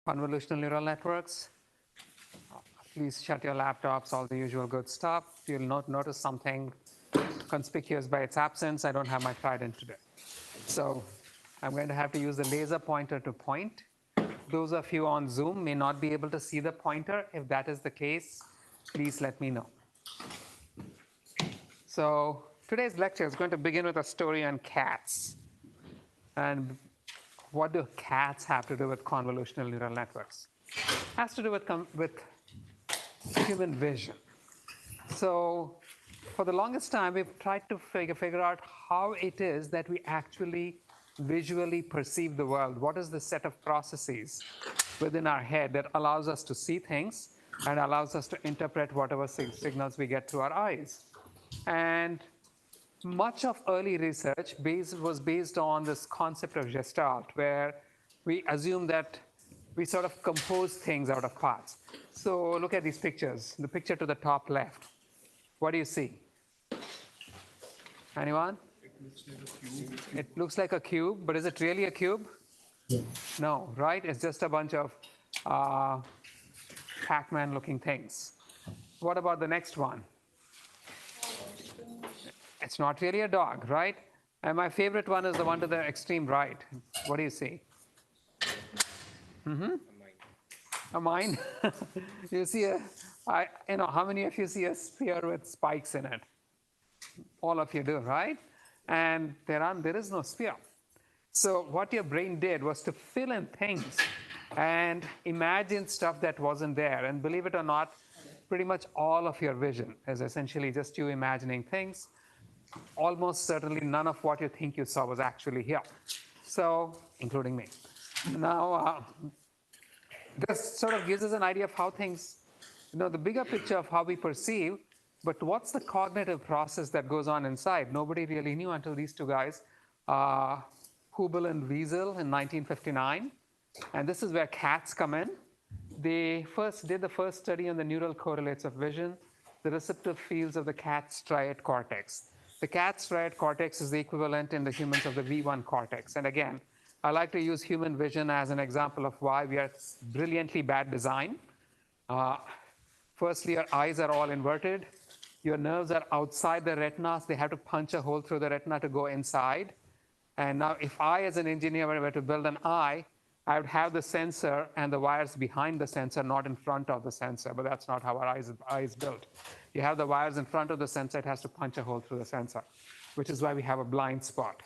Convolutional neural networks. Please shut your laptops, all the usual good stuff. You'll notice something conspicuous by its absence. I don't have my trident today. So I'm going to have to use the laser pointer to point. Those of you on Zoom may not be able to see the pointer. If that is the case, please let me know. So today's lecture is going to begin with a story on cats. And what do cats have to do with convolutional neural networks? It has to do with human vision. So for the longest time, we've tried to figure out how it is that we actually visually perceive the world. What is the set of processes within our head that allows us to see things and allows us to interpret whatever signals we get through our eyes? And much of early research was based on this concept of Gestalt, where we assume that we sort of compose things out of parts. So look at these pictures. The picture to the top left. What do you see? Anyone? It looks like a cube, but is it really a cube? No, right? It's just a bunch of Pac-Man looking things. What about the next one? It's not really a dog, right? And my favorite one is the one to the extreme right. What do you see? A mine. You see how many of you see a sphere with spikes in it? All of you do, right? And there is no sphere. So what your brain did was to fill in things and imagine stuff that wasn't there. And believe it or not, pretty much all of your vision is essentially just you imagining things. Almost certainly none of what you think you saw was actually here. So, including me. Now, this sort of gives us an idea of how things, the bigger picture of how we perceive, but what's the cognitive process that goes on inside? Nobody really knew until these two guys, Hubel and Wiesel in 1959. And this is where cats come in. They did the first study on the neural correlates of vision, the receptive fields of the cat's striate cortex. The cat's striate cortex is the equivalent in the humans of the V1 cortex. And again, I like to use human vision as an example of why we are brilliantly bad design. Firstly, your eyes are all inverted. Your nerves are outside the retina. So they have to punch a hole through the retina to go inside. And now if I, as an engineer, were to build an eye, I would have the sensor and the wires behind the sensor, not in front of the sensor. But that's not how our eye is built. You have the wires in front of the sensor. It has to punch a hole through the sensor, which is why we have a blind spot.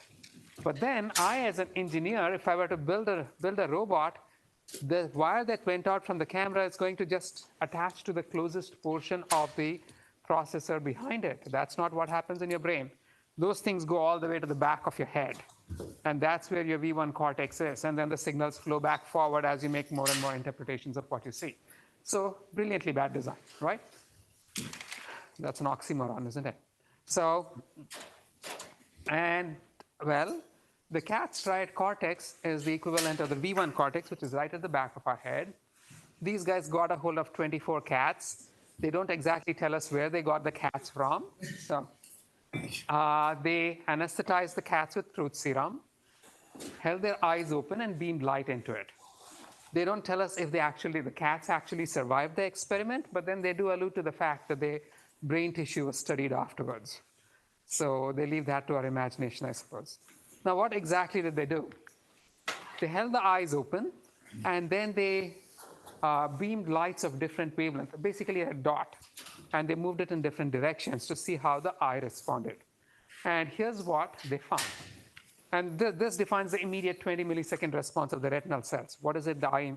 But then I, as an engineer, if I were to build a robot, the wire that went out from the camera is going to just attach to the closest portion of the processor behind it. That's not what happens in your brain. Those things go all the way to the back of your head. And that's where your V1 cortex is. And then the signals flow back forward as you make more and more interpretations of what you see. So brilliantly bad design, right? That's an oxymoron, isn't it? So, well, the cat's striate cortex is the equivalent of the V1 cortex, which is right at the back of our head. These guys got a hold of 24 cats. They don't exactly tell us where they got the cats from. So they anesthetized the cats with truth serum, held their eyes open, and beamed light into it. They don't tell us if the cats actually survived the experiment, but then they do allude to the fact that the brain tissue was studied afterwards. So they leave that to our imagination, I suppose. Now, what exactly did they do? They held the eyes open, and then they beamed lights of different wavelengths, basically a dot, and they moved it in different directions to see how the eye responded. And here's what they found. And this defines the immediate 20 millisecond response of the retinal cells. What is it the eye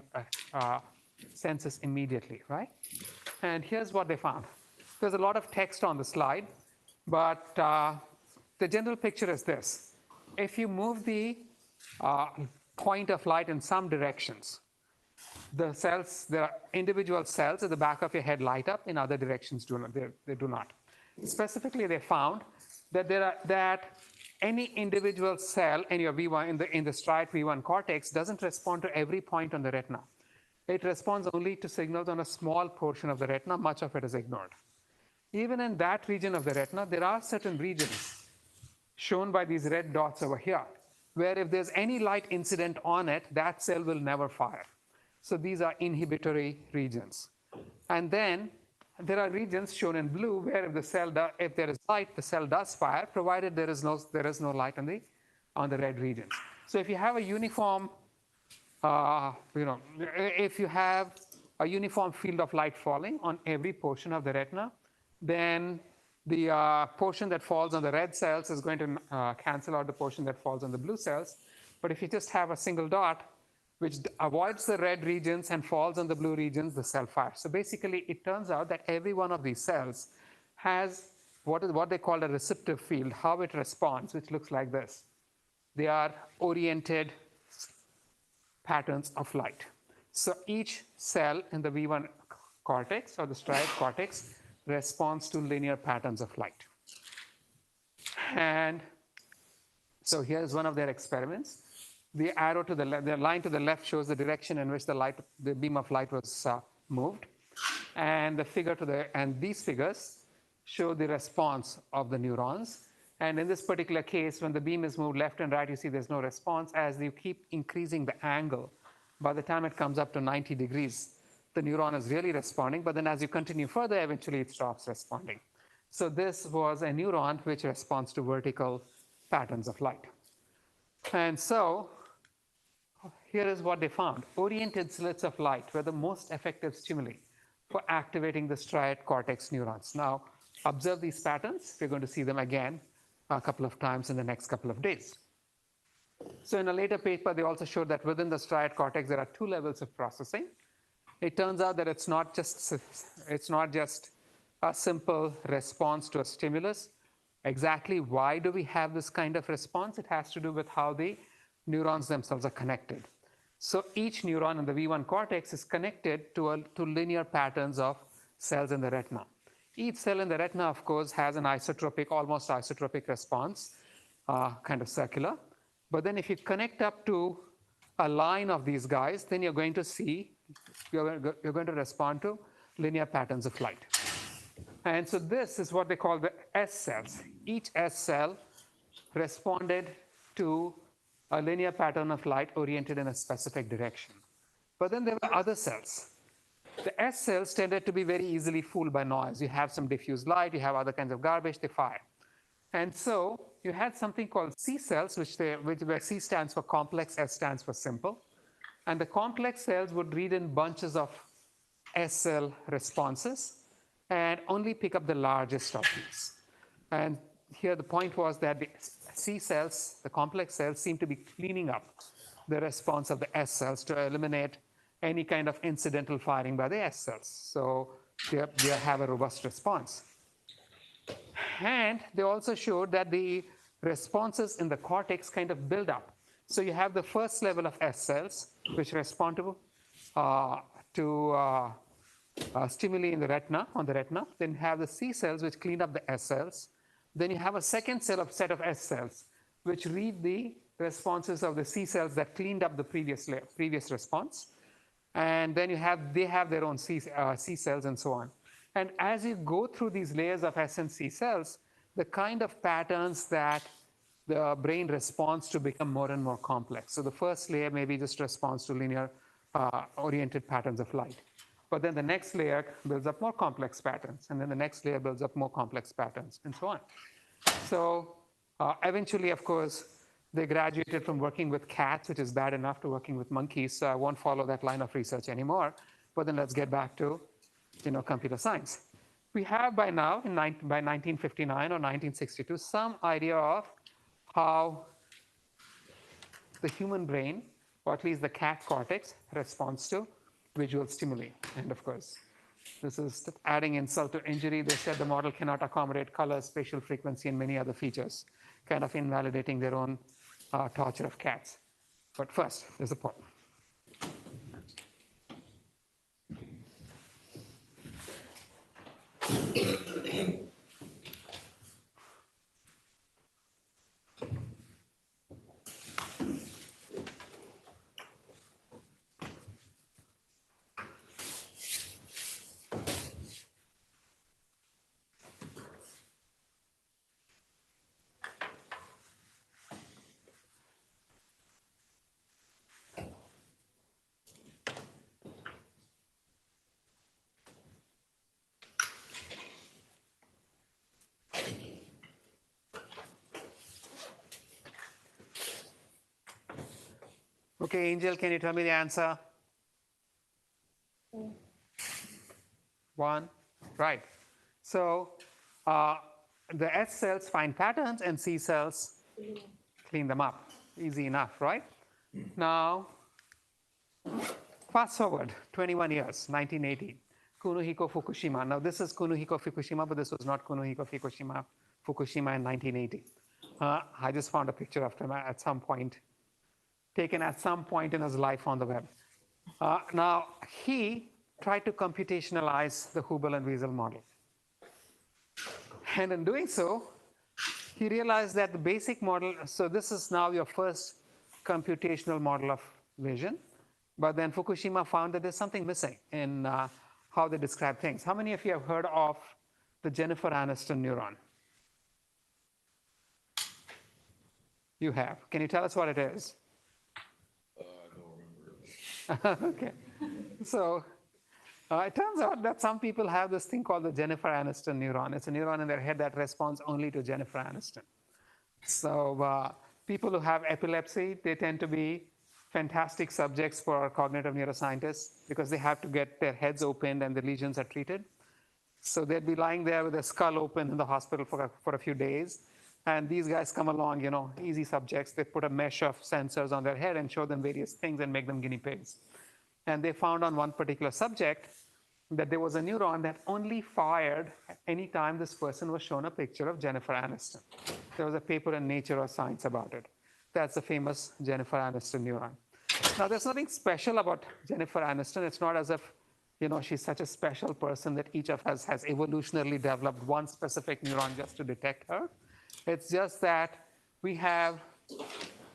senses immediately, right? And here's what they found. There's a lot of text on the slide, but the general picture is this. If you move the point of light in some directions, the individual cells at the back of your head light up. In other directions, they do not. Specifically, they found that any individual cell in your V1 in the striate V1 cortex doesn't respond to every point on the retina. It responds only to signals on a small portion of the retina. Much of it is ignored. Even in that region of the retina, there are certain regions shown by these red dots over here, where if there's any light incident on it, that cell will never fire. So these are inhibitory regions. And then there are regions shown in blue where if there is light, the cell does fire, provided there is no light on the red regions. So if you have a uniform, if you have a uniform field of light falling on every portion of the retina, then the portion that falls on the red cells is going to cancel out the portion that falls on the blue cells. But if you just have a single dot, which avoids the red regions and falls on the blue regions, the cell fires. So basically, it turns out that every one of these cells has what they call a receptive field, how it responds, which looks like this. They are oriented patterns of light. So each cell in the V1 cortex or the striate cortex responds to linear patterns of light. And so here's one of their experiments. The arrow to the left, the line to the left shows the direction in which the beam of light was moved, and these figures show the response of the neurons. And in this particular case, when the beam is moved left and right, you see there's no response. As you keep increasing the angle, by the time it comes up to 90 degrees, the neuron is really responding. But then as you continue further, eventually it stops responding. So this was a neuron which responds to vertical patterns of light. And so here is what they found. Oriented slits of light were the most effective stimuli for activating the striate cortex neurons. Now, observe these patterns. We're going to see them again a couple of times in the next couple of days. So in a later paper, they also showed that within the striate cortex, there are two levels of processing. It turns out that it's not just a simple response to a stimulus. Exactly why do we have this kind of response? It has to do with how the neurons themselves are connected. So each neuron in the V1 cortex is connected to linear patterns of cells in the retina. Each cell in the retina, of course, has an isotropic, almost isotropic response, kind of circular. But then if you connect up to a line of these guys, then you're going to respond to linear patterns of light. And so this is what they call the S cells. Each S cell responded to a linear pattern of light oriented in a specific direction. But then there were other cells. The S cells tended to be very easily fooled by noise. You have some diffuse light, you have other kinds of garbage, they fire. And so you had something called C cells, where C stands for complex, S stands for simple. And the complex cells would read in bunches of S cell responses and only pick up the largest of these. And here the point was that the C cells, the complex cells, seem to be cleaning up the response of the S cells to eliminate any kind of incidental firing by the S cells. So they have a robust response. And they also showed that the responses in the cortex kind of build up. So you have the first level of S cells, which respond to stimuli in the retina, on the retina. Then you have the C cells, which clean up the S cells. Then you have a second set of S cells, which read the responses of the C cells that cleaned up the previous response. And then they have their own C cells and so on. And as you go through these layers of S and C cells, the kind of patterns that the brain responds to become more and more complex. So the first layer maybe just responds to linear oriented patterns of light. But then the next layer builds up more complex patterns, and then the next layer builds up more complex patterns, and so on. So eventually, of course, they graduated from working with cats, which is bad enough, to working with monkeys. So I won't follow that line of research anymore. But then let's get back to computer science. We have by now, by 1959 or 1962, some idea of how the human brain, or at least the cat cortex, responds to visual stimuli. And of course, this is adding insult to injury. They said the model cannot accommodate color, spatial frequency, and many other features, kind of invalidating their own torture of cats. But first, there's a point. Okay, Angel, can you tell me the answer? 1, right. So the S cells find patterns and C cells clean them up. Easy enough, right? Now, fast forward 21 years, 1980, Kunihiko Fukushima. Now, this is Kunihiko Fukushima, but this was not Kunihiko Fukushima in 1980. I just found a picture of him at some point, taken at some point in his life on the web. Now, he tried to computationalize the Hubel and Wiesel model. And in doing so, he realized that the basic model, so this is now your first computational model of vision. But then Fukushima found that there's something missing in how they describe things. How many of you have heard of the Jennifer Aniston neuron? You have. Can you tell us what it is? I don't remember. Okay. So it turns out that some people have this thing called the Jennifer Aniston neuron. It's a neuron in their head that responds only to Jennifer Aniston. So people who have epilepsy, they tend to be fantastic subjects for cognitive neuroscientists because they have to get their heads opened and the lesions are treated. So they'd be lying there with their skull open in the hospital for a few days. And these guys come along, you know, easy subjects. They put a mesh of sensors on their head and show them various things and make them guinea pigs. And they found on one particular subject that there was a neuron that only fired anytime this person was shown a picture of Jennifer Aniston. There was a paper in Nature or Science about it. That's the famous Jennifer Aniston neuron. Now, there's nothing special about Jennifer Aniston. It's not as if, you know, she's such a special person that each of us has evolutionarily developed one specific neuron just to detect her. It's just that we have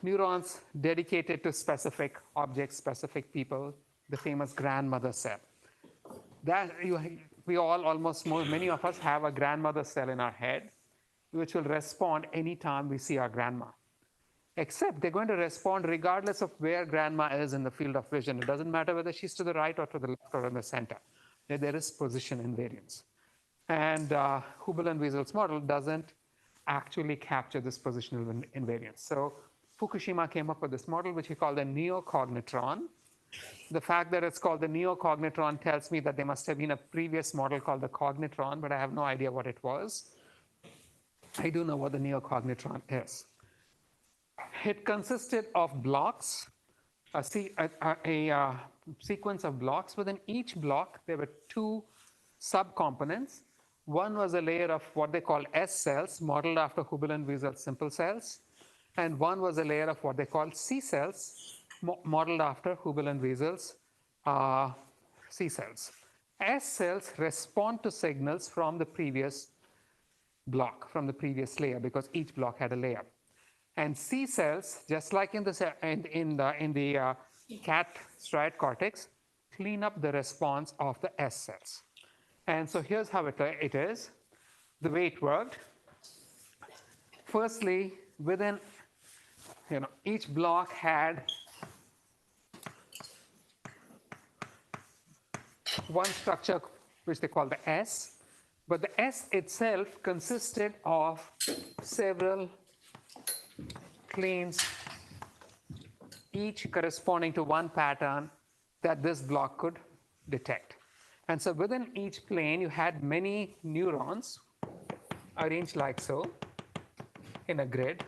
neurons dedicated to specific objects, specific people, the famous grandmother cell. We all, almost many of us have a grandmother cell in our head, which will respond anytime we see our grandma. Except they're going to respond regardless of where grandma is in the field of vision. It doesn't matter whether she's to the right or to the left or in the center. There is position invariance. And Hubel and Wiesel's model doesn't actually capture this positional invariance. So Fukushima came up with this model, which he called a neocognitron. The fact that it's called the neocognitron tells me that there must have been a previous model called the cognitron, but I have no idea what it was. I do know what the neocognitron is. It consisted of blocks, a sequence of blocks. Within each block, there were two subcomponents. One was a layer of what they call S cells, modeled after Hubel and Wiesel simple cells. And one was a layer of what they call C cells, modeled after Hubel and Wiesel's C cells. S cells respond to signals from the previous block, from the previous layer, because each block had a layer. And C cells, just like in the cat striate cortex, clean up the response of the S cells. And so here's how it is, the way it worked. Firstly, within, each block had one structure which they call the S, but the S itself consisted of several planes, each corresponding to one pattern that this block could detect. And so within each plane, you had many neurons arranged like so in a grid.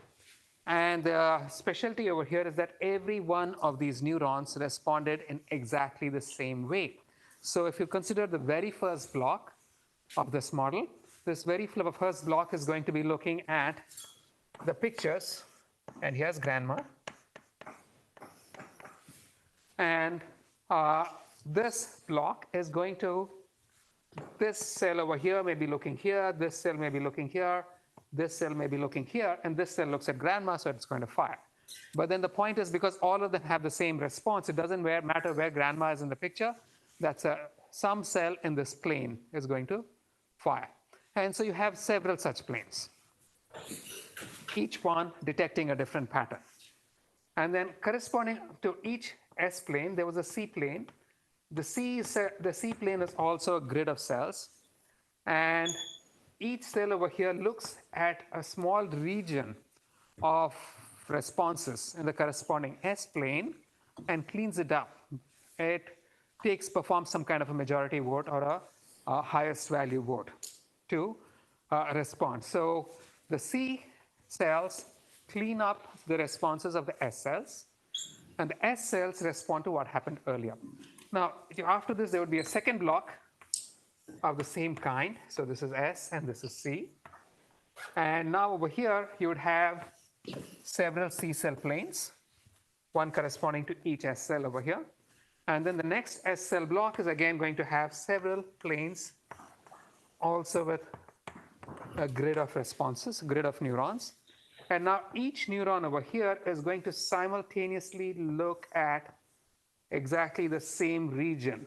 And the specialty over here is that every one of these neurons responded in exactly the same way. So if you consider the very first block of this model, this very first block is going to be looking at the pictures. And here's grandma. And this block is going to, this cell over here may be looking here, this cell may be looking here, this cell may be looking here, and this cell looks at grandma, so it's going to fire. But then the point is, because all of them have the same response, it doesn't matter where grandma is in the picture, some cell in this plane is going to fire. And so you have several such planes, each one detecting a different pattern. And then corresponding to each S plane, there was a C plane. The C plane is also a grid of cells. And each cell over here looks at a small region of responses in the corresponding S plane and cleans it up. It performs some kind of a majority vote or a highest value vote to respond. So the C cells clean up the responses of the S cells, and the S cells respond to what happened earlier. Now, after this, there would be a second block of the same kind. So this is S and this is C. And now over here, you would have several C cell planes, one corresponding to each S cell over here. And then the next S cell block is again going to have several planes, also with a grid of responses, grid of neurons. And now each neuron over here is going to simultaneously look at exactly the same region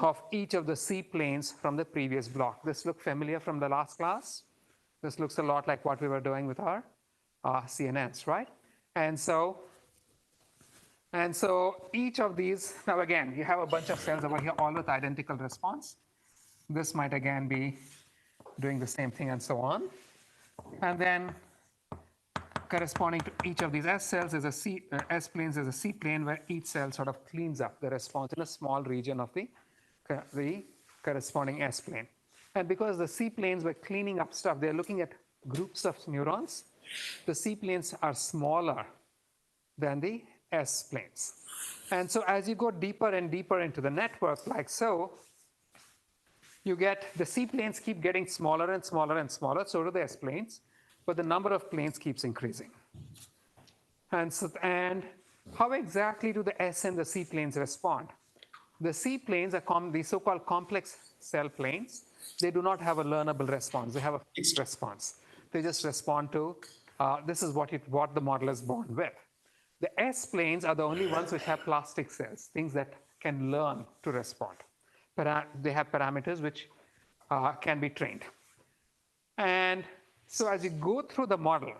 of each of the C planes from the previous block. This looks familiar from the last class. This looks a lot like what we were doing with our CNNs, right? And so each of these, now again, you have a bunch of cells over here, all with identical response. This might again be doing the same thing and so on. And then corresponding to each of these S cells is a C, S planes is a C plane where each cell sort of cleans up the response in a small region of the corresponding S plane. And because the C planes were cleaning up stuff, they're looking at groups of neurons. The C planes are smaller than the S planes. And so as you go deeper and deeper into the network, like so, you get the C planes keep getting smaller and smaller and smaller, so do the S planes, but the number of planes keeps increasing. And how exactly do the S and the C planes respond? The C planes are the so-called complex cell planes. They do not have a learnable response. They have a fixed response. They just respond to, this is what the model is born with. The S planes are the only ones which have plastic cells, things that can learn to respond. They have parameters which can be trained. And so as you go through the model,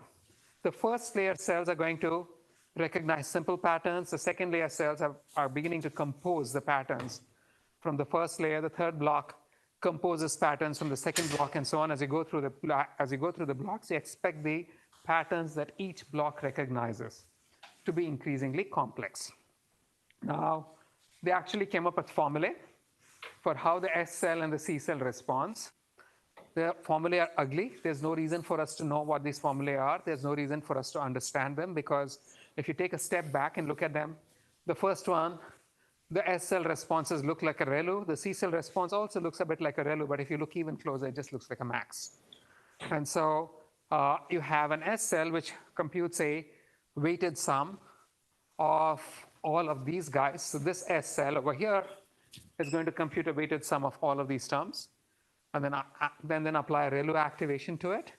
the first layer cells are going to recognize simple patterns. The second layer cells are beginning to compose the patterns from the first layer. The third block composes patterns from the second block, and so on. As you go through the blocks, you expect the patterns that each block recognizes to be increasingly complex. Now, they actually came up with formulae for how the S cell and the C cell responds. The formulae are ugly. There's no reason for us to know what these formulae are. There's no reason for us to understand them, because if you take a step back and look at them, the first one, the S cell responses look like a ReLU. The C cell response also looks a bit like a ReLU, but if you look even closer, it just looks like a max. And so you have an S cell which computes a weighted sum of all of these guys. So this S cell over here is going to compute a weighted sum of all of these terms, and then apply a ReLU activation to it.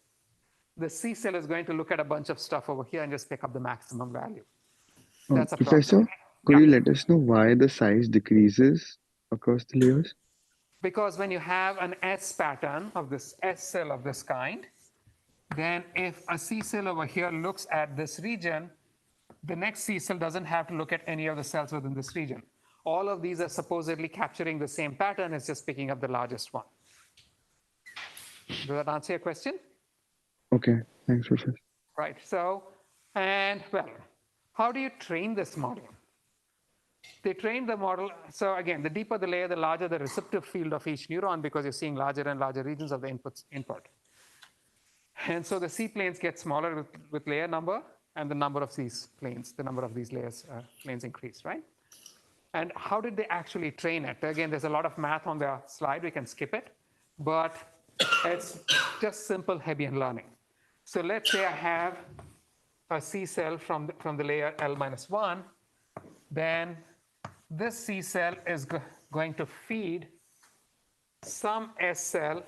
The C cell is going to look at a bunch of stuff over here and just pick up the maximum value. That's Professor, could you let us know why the size decreases across the layers? Because when you have an S pattern of this S cell of this kind, then if a C cell over here looks at this region, the next C cell doesn't have to look at any of the cells within this region. All of these are supposedly capturing the same pattern. It's just picking up the largest one. Does that answer your question? Okay, thanks, Professor. Right. So, and well, how do you train this model? They train the model. So again, the deeper the layer, the larger the receptive field of each neuron, because you're seeing larger and larger regions of the input. And so the C planes get smaller with layer number, and the number of these planes, the number of these layers planes increase, right? And how did they actually train it? Again, there's a lot of math on the slide. We can skip it, but it's just simple Hebbian learning. So let's say I have a C cell from the layer L-1, then this C cell is going to feed some S cell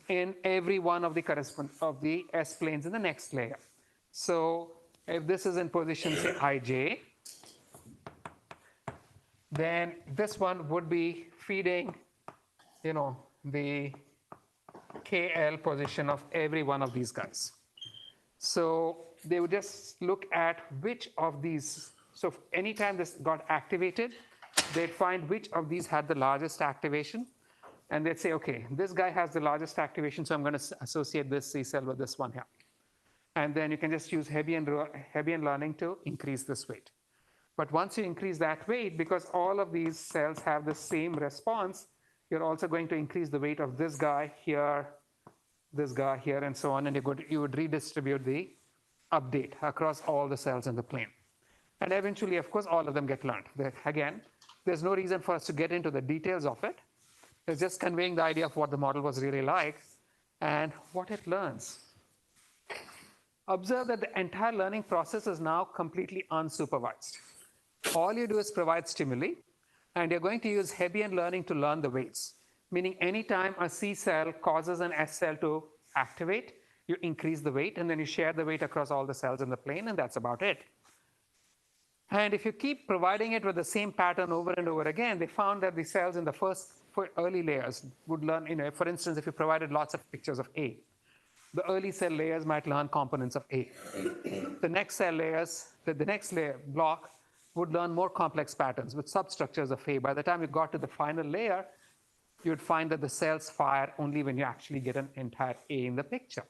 in every one of the S planes in the next layer. So if this is in position, say, ij, then this one would be feeding, the KL position of every one of these guys. So they would just look at which of these. So anytime this got activated, they'd find which of these had the largest activation. And they'd say, okay, this guy has the largest activation, so I'm going to associate this C cell with this one here. And then you can just use Hebbian learning to increase this weight. But once you increase that weight, because all of these cells have the same response, you're also going to increase the weight of this guy here, and so on, and you would redistribute the update across all the cells in the plane. And eventually, of course, all of them get learned. Again, there's no reason for us to get into the details of it. It's just conveying the idea of what the model was really like and what it learns. Observe that the entire learning process is now completely unsupervised. All you do is provide stimuli, and you're going to use Hebbian learning to learn the weights, meaning anytime a C cell causes an S cell to activate, you increase the weight, and then you share the weight across all the cells in the plane, and that's about it. And if you keep providing it with the same pattern over and over again, they found that the cells in the first early layers would learn, for instance, if you provided lots of pictures of A, the early cell layers might learn components of A. The next cell layers, the next layer block would learn more complex patterns with substructures of A. By the time you got to the final layer, you'd find that the cells fire only when you actually get an entire A in the picture.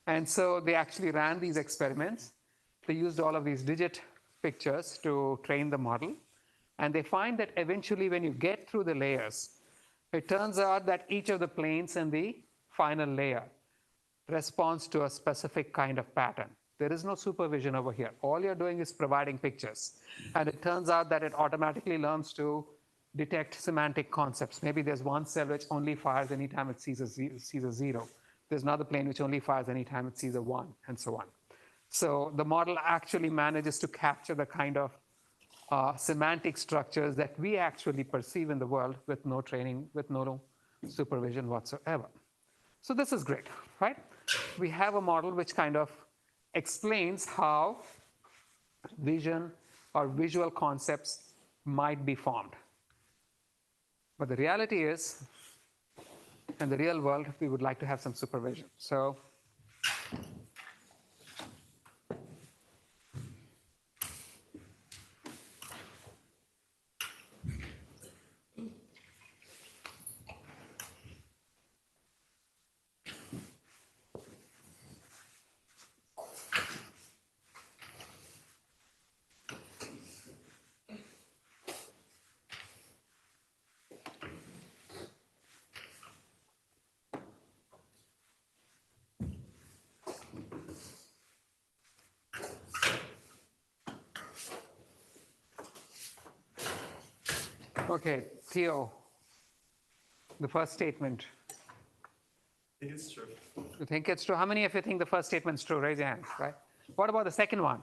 And so they actually ran these experiments. They used all of these digit pictures to train the model. And they find that eventually when you get through the layers, it turns out that each of the planes in the final layer responds to a specific kind of pattern. There is no supervision over here. All you're doing is providing pictures. And it turns out that it automatically learns to detect semantic concepts. Maybe there's one cell which only fires anytime it sees a zero. There's another plane which only fires anytime it sees a 1, and so on. So the model actually manages to capture the kind of semantic structures that we actually perceive in the world with no training, with no supervision whatsoever. So this is great, right? We have a model which kind of explains how vision or visual concepts might be formed. But the reality is, in the real world, we would like to have some supervision. So okay, Theo, the first statement. I think it's true. You think it's true? How many of you think the first statement's true? Raise your hand, right? What about the second one?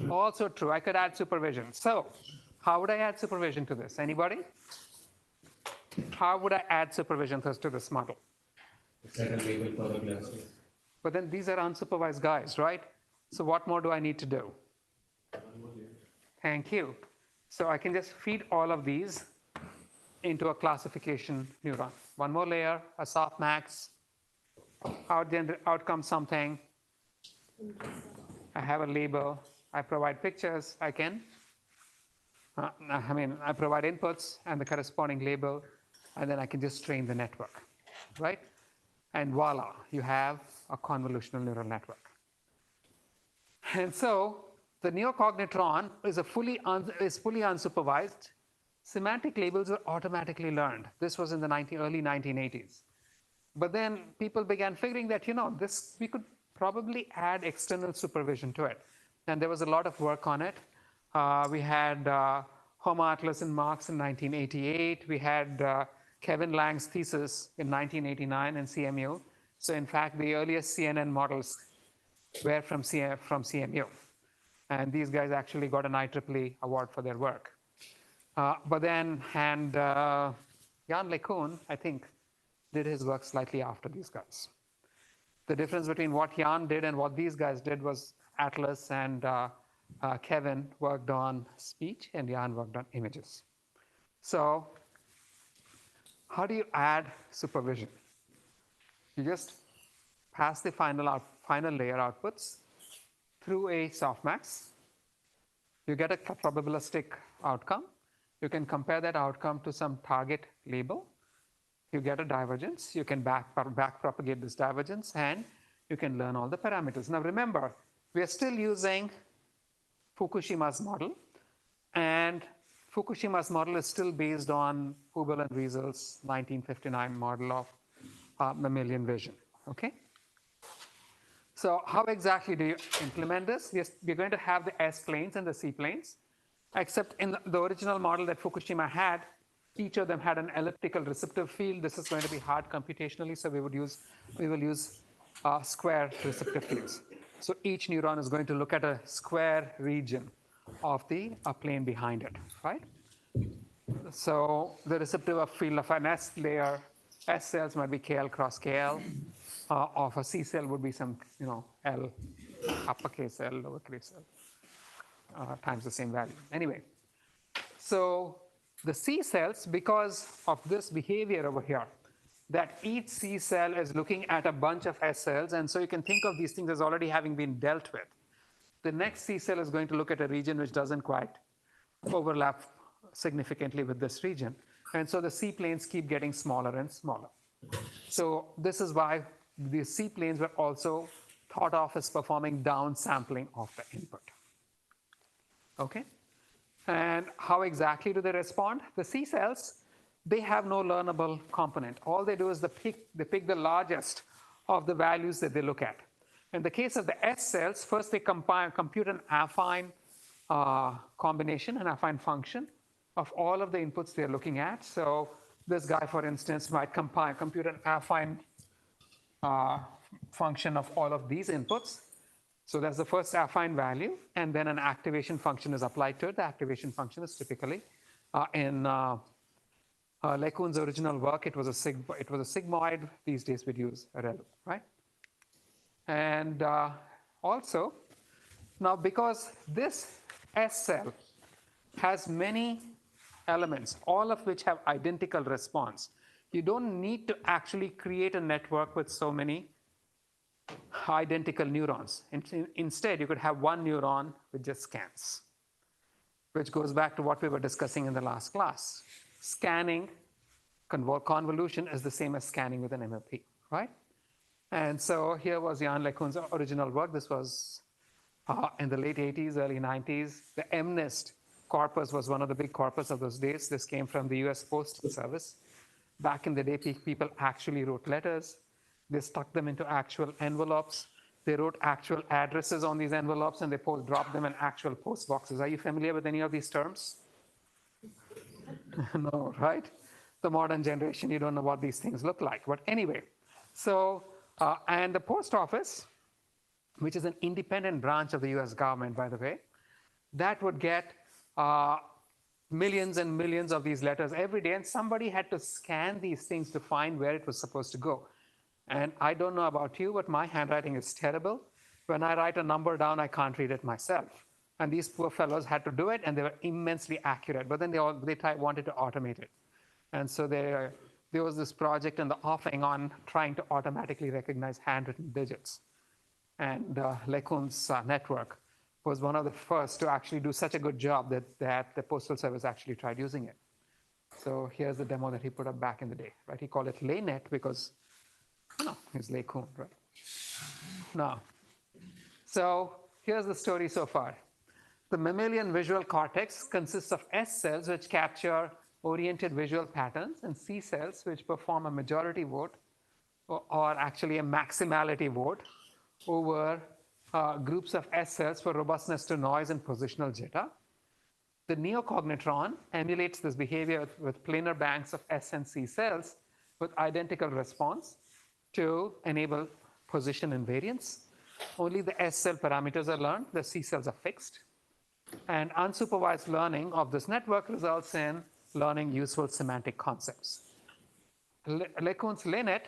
Also true. I could add supervision. So how would I add supervision to this? Anybody? How would I add supervision to this model? Set a label for the cluster. But then these are unsupervised guys, right? So what more do I need to do? Thank you. So I can just feed all of these into a classification neuron. One more layer, a softmax, out comes something. I have a label. I provide pictures. I provide inputs and the corresponding label, and then I can just train the network, right? And voila, you have a convolutional neural network. And so the neocognitron is fully unsupervised. Semantic labels were automatically learned. This was in the early 1980s. But then people began figuring that, we could probably add external supervision to it. And there was a lot of work on it. We had Homo Atlas and Marx in 1988. We had Kevin Lang's thesis in 1989 in CMU. So in fact, the earliest CNN models were from CMU. And these guys actually got an IEEE award for their work. But then, Jan LeCun, I think, did his work slightly after these guys. The difference between what Jan did and what these guys did was Atlas and Kevin worked on speech and Jan worked on images. So how do you add supervision? You just pass the final layer outputs through a softmax. You get a probabilistic outcome. You can compare that outcome to some target label. You get a divergence. You can back propagate this divergence, and you can learn all the parameters. Now remember, we are still using Fukushima's model, and Fukushima's model is still based on Hubel and Wiesel's 1959 model of mammalian vision, okay? So how exactly do you implement this? We're going to have the S-planes and the C-planes, except in the original model that Fukushima had, each of them had an elliptical receptive field. This is going to be hard computationally, so we will use square receptive fields. So each neuron is going to look at a square region of the plane behind it, right? So the receptive field of an S layer, S cells might be KL cross KL, of a C cell would be some, L, uppercase L, lowercase L, times the same value. Anyway, so the C cells, because of this behavior over here, that each C cell is looking at a bunch of S cells, and so you can think of these things as already having been dealt with. The next C cell is going to look at a region which doesn't quite overlap significantly with this region. And so the C planes keep getting smaller and smaller. So this is why the C planes were also thought of as performing downsampling of the input. Okay? And how exactly do they respond? The C cells, they have no learnable component. All they do is they pick the largest of the values that they look at. In the case of the S cells, first they compute an affine combination, an affine function of all of the inputs they're looking at. So this guy, for instance, might compute an affine function of all of these inputs. So that's the first affine value, and then an activation function is applied to it. The activation function is typically in LeCun's original work, it was a sigmoid. These days we'd use a ReLU, right? And also, now because this S cell has many elements, all of which have identical response, you don't need to actually create a network with so many identical neurons. Instead, you could have one neuron which just scans, which goes back to what we were discussing in the last class. Scanning, convolution is the same as scanning with an MLP, right? And so here was Yann LeCun's original work. This was in the late 80s, early 90s. The MNIST corpus was one of the big corpus of those days. This came from the US Postal Service. Back in the day, people actually wrote letters. They stuck them into actual envelopes. They wrote actual addresses on these envelopes, and they dropped them in actual post boxes. Are you familiar with any of these terms? No, right? The modern generation, you don't know what these things look like. But anyway, so, and the post office, which is an independent branch of the US government, by the way, that would get millions and millions of these letters every day, and somebody had to scan these things to find where it was supposed to go. And I don't know about you, but my handwriting is terrible. When I write a number down, I can't read it myself. And these poor fellows had to do it, and they were immensely accurate. But then they wanted to automate it. And so there was this project in the offing on trying to automatically recognize handwritten digits. And LeCun's network was one of the first to actually do such a good job that the Postal Service actually tried using it. So here's the demo that he put up back in the day, right? He called it LeNet because, it's LeCun, right? Now, so here's the story so far. The mammalian visual cortex consists of S cells which capture oriented visual patterns, and C cells which perform a majority vote, or actually a maximality vote, over groups of S cells for robustness to noise and positional jitter. The neocognitron emulates this behavior with planar banks of S and C cells with identical response to enable position invariance. Only the S cell parameters are learned, the C cells are fixed. And unsupervised learning of this network results in learning useful semantic concepts. LeCun's LeNet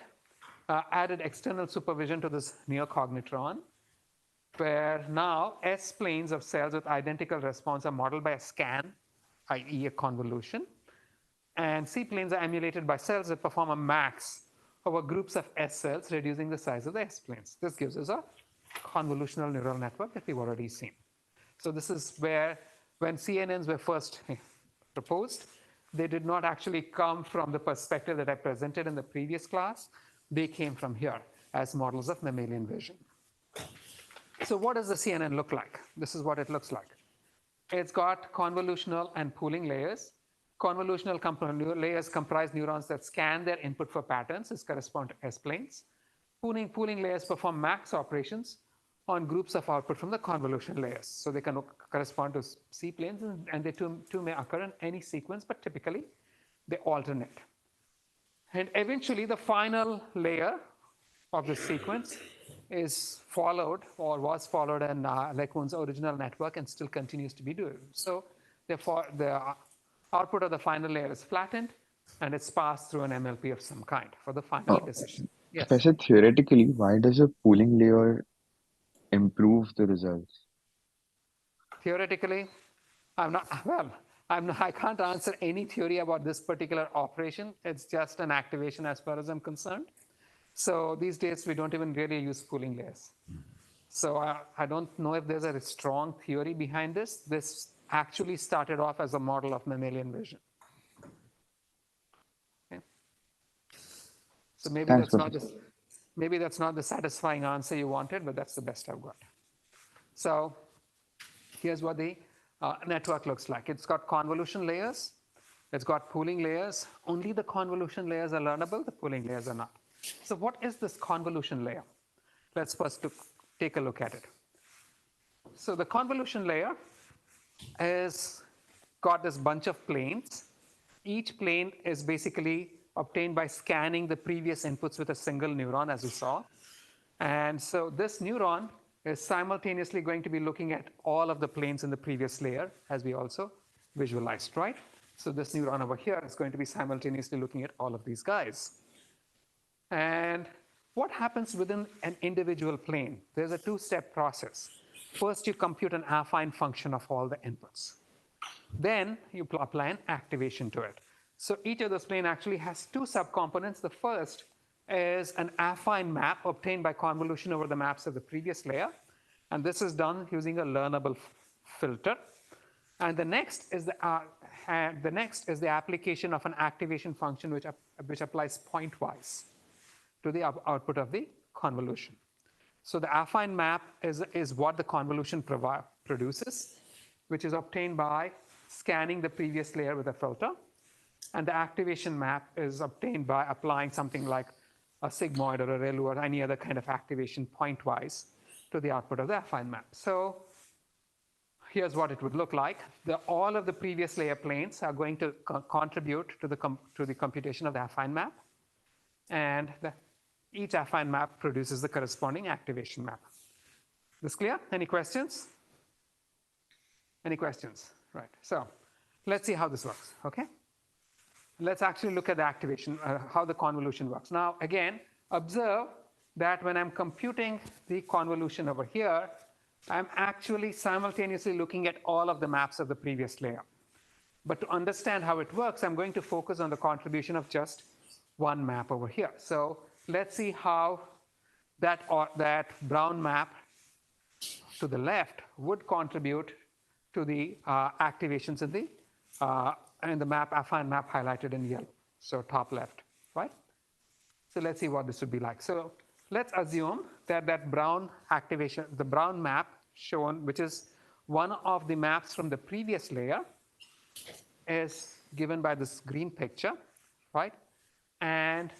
added external supervision to this neocognitron, where now S planes of cells with identical response are modeled by a scan, i.e. a convolution, and C planes are emulated by cells that perform a max over groups of S cells, reducing the size of the S planes. This gives us a convolutional neural network that we've already seen. So this is where, when CNNs were first proposed, they did not actually come from the perspective that I presented in the previous class. They came from here. as models of mammalian vision. So what does the CNN look like? This is what it looks like. It's got convolutional and pooling layers. Convolutional layers comprise neurons that scan their input for patterns. This correspond to S-planes. Pooling layers perform max operations on groups of output from the convolution layers. So they can correspond to C-planes, and they too may occur in any sequence, but typically they alternate. And eventually the final layer of the sequence is followed or was followed in LeCun's original network and still continues to be doing. So therefore, the output of the final layer is flattened and it's passed through an MLP of some kind for the final decision. Yes. Professor, theoretically, why does a pooling layer improve the results? Theoretically, I can't answer any theory about this particular operation. It's just an activation as far as I'm concerned. So these days, we don't even really use pooling layers. So I don't know if there's a strong theory behind this. This actually started off as a model of mammalian vision. Okay. So maybe Thanks, maybe that's not the satisfying answer you wanted, but that's the best I've got. So here's what the network looks like. It's got convolution layers. It's got pooling layers. Only the convolution layers are learnable. The pooling layers are not. So what is this convolution layer? Let's first take a look at it. So the convolution layer is got this bunch of planes. Each plane is basically obtained by scanning the previous inputs with a single neuron, as we saw. And so this neuron is simultaneously going to be looking at all of the planes in the previous layer, as we also visualized, right? So this neuron over here is going to be simultaneously looking at all of these guys. And what happens within an individual plane? There's a two-step process. First, you compute an affine function of all the inputs. Then you apply an activation to it. So each of those plane actually has two subcomponents. The first is an affine map obtained by convolution over the maps of the previous layer. And this is done using a learnable filter. And the next is the application of an activation function which applies pointwise to the output of the convolution. So the affine map is what the convolution produces, which is obtained by scanning the previous layer with a filter. And the activation map is obtained by applying something like a sigmoid or a ReLU or any other kind of activation pointwise to the output of the affine map. So here's what it would look like. All of the previous layer planes are going to contribute to the computation of the affine map. And each affine map produces the corresponding activation map. This clear? Any questions? Any questions? Right. So let's see how this works, okay? Let's actually look at the activation, how the convolution works. Now, again, observe that when I'm computing the convolution over here, I'm actually simultaneously looking at all of the maps of the previous layer. But to understand how it works, I'm going to focus on the contribution of just one map over here. So let's see how that brown map to the left would contribute to the activations in the map, affine map highlighted in yellow. So top left, right? So let's see what this would be like. So let's assume that brown activation, the brown map shown, which is one of the maps from the previous layer, is given by this green picture, right? And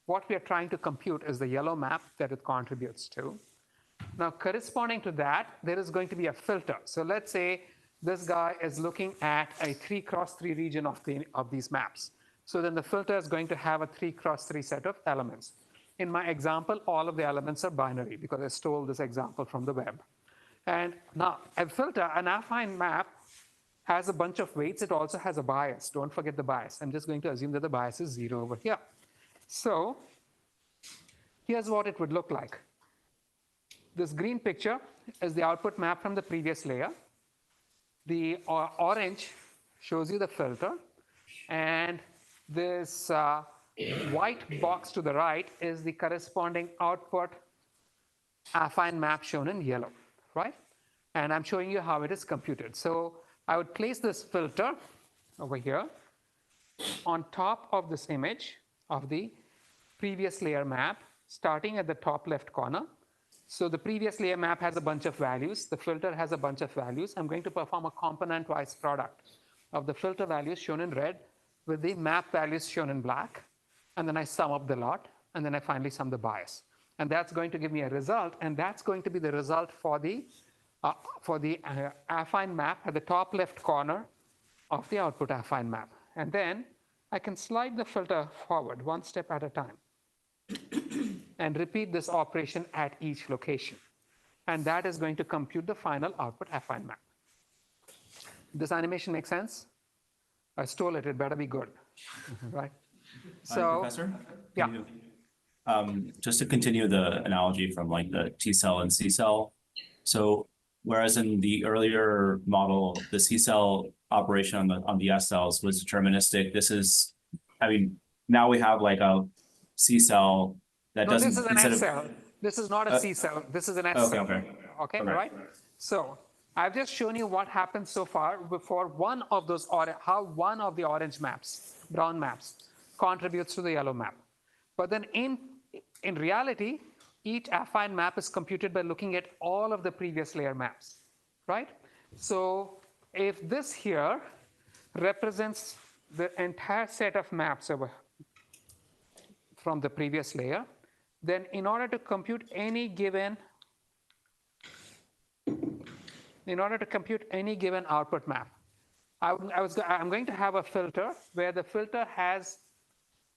what we are trying to compute is the yellow map that it contributes to. Now, corresponding to that, there is going to be a filter. So let's say this guy is looking at a 3x3 region of these maps. So then the filter is going to have a 3x3 set of elements. In my example, all of the elements are binary because I stole this example from the web. And now, a filter, an affine map, has a bunch of weights. It also has a bias. Don't forget the bias. I'm just going to assume that the bias is 0 over here. So here's what it would look like. This green picture is the output map from the previous layer. The orange shows you the filter. And this white box to the right is the corresponding output affine map shown in yellow, right? And I'm showing you how it is computed. So I would place this filter over here on top of this image of the previous layer map starting at the top left corner. So the previous layer map has a bunch of values. The filter has a bunch of values. I'm going to perform a component-wise product of the filter values shown in red with the map values shown in black. And then I sum up the lot. And then I finally sum the bias. And that's going to give me a result. And that's going to be the result for the affine map at the top left corner of the output affine map. And then I can slide the filter forward one step at a time and repeat this operation at each location. And that is going to compute the final output affine map. This animation makes sense? I stole it, it better be good, right? So, Professor? yeah. Can you, just to continue the analogy from like the T cell and C cell. So whereas in the earlier model, the C cell operation on the S cells was deterministic, this is, I mean, now we have like a C cell that No, doesn't. this is an S cell. This is not a C cell. This is an S cell. Okay, right? So I've just shown you what happened so far before one of those, how one of the orange maps, brown maps, contributes to the yellow map. But then in reality, each affine map is computed by looking at all of the previous layer maps, right? So if this here represents the entire set of maps from the previous layer, then in order to compute any given output map, I'm going to have a filter where the filter has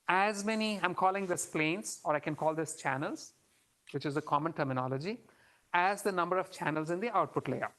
as many, I'm calling this planes, or I can call this channels, which is a common terminology, as the number of channels in the output layer,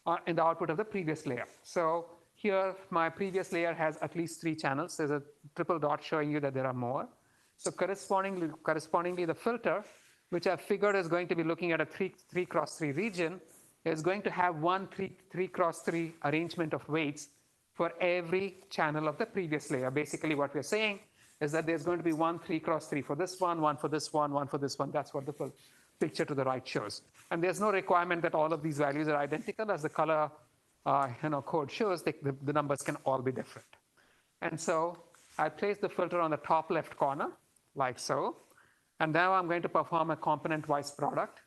or in the output of the previous layer. So here, my previous layer has at least 3 channels. There's a triple dot showing you that there are more. So correspondingly, the filter, which I've figured is going to be looking at a 3 cross 3 region, is going to have one 3 cross 3 arrangement of weights for every channel of the previous layer. Basically, what we're saying is that there's going to be one 3 cross 3 for this one for this one for this one. That's what the picture to the right shows. And there's no requirement that all of these values are identical. As the color code shows, the numbers can all be different. And so I place the filter on the top left corner, like so. And now I'm going to perform a component-wise product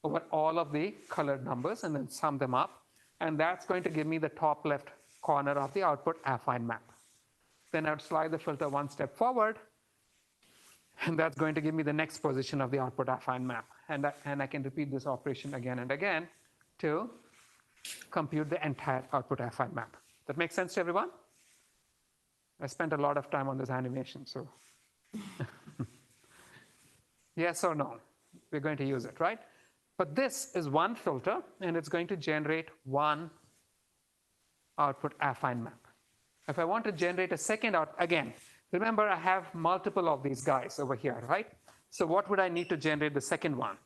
over all of the colored numbers and then sum them up. And that's going to give me the top left corner of the output affine map. Then I would slide the filter one step forward, and that's going to give me the next position of the output affine map. And I can repeat this operation again and again to compute the entire output affine map. That makes sense to everyone? I spent a lot of time on this animation, so yes or no? We're going to use it, right? But this is one filter, and it's going to generate one output affine map. If I want to generate a second again, remember I have multiple of these guys over here, right? So what would I need to generate the second one?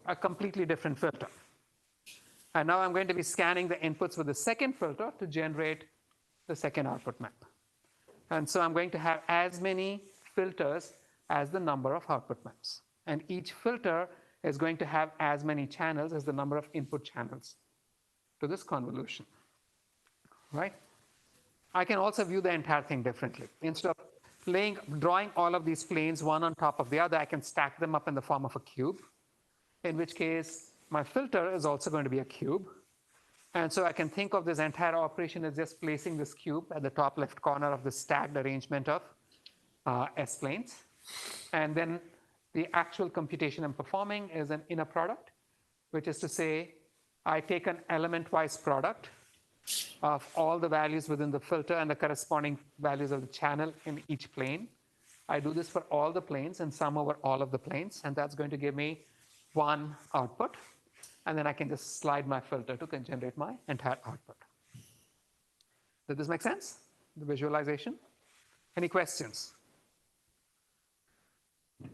A completely different filter. And now I'm going to be scanning the inputs with the second filter to generate the second output map. And so I'm going to have as many filters as the number of output maps. And each filter is going to have as many channels as the number of input channels to this convolution, right? I can also view the entire thing differently. Instead of drawing all of these planes one on top of the other, I can stack them up in the form of a cube, in which case my filter is also going to be a cube. And so I can think of this entire operation as just placing this cube at the top left corner of the stacked arrangement of S-planes. And then the actual computation I'm performing is an inner product, which is to say, I take an element-wise product of all the values within the filter and the corresponding values of the channel in each plane. I do this for all the planes and sum over all of the planes, and that's going to give me one output. And then I can just slide my filter to generate my entire output. Does this make sense? The visualization? Any questions?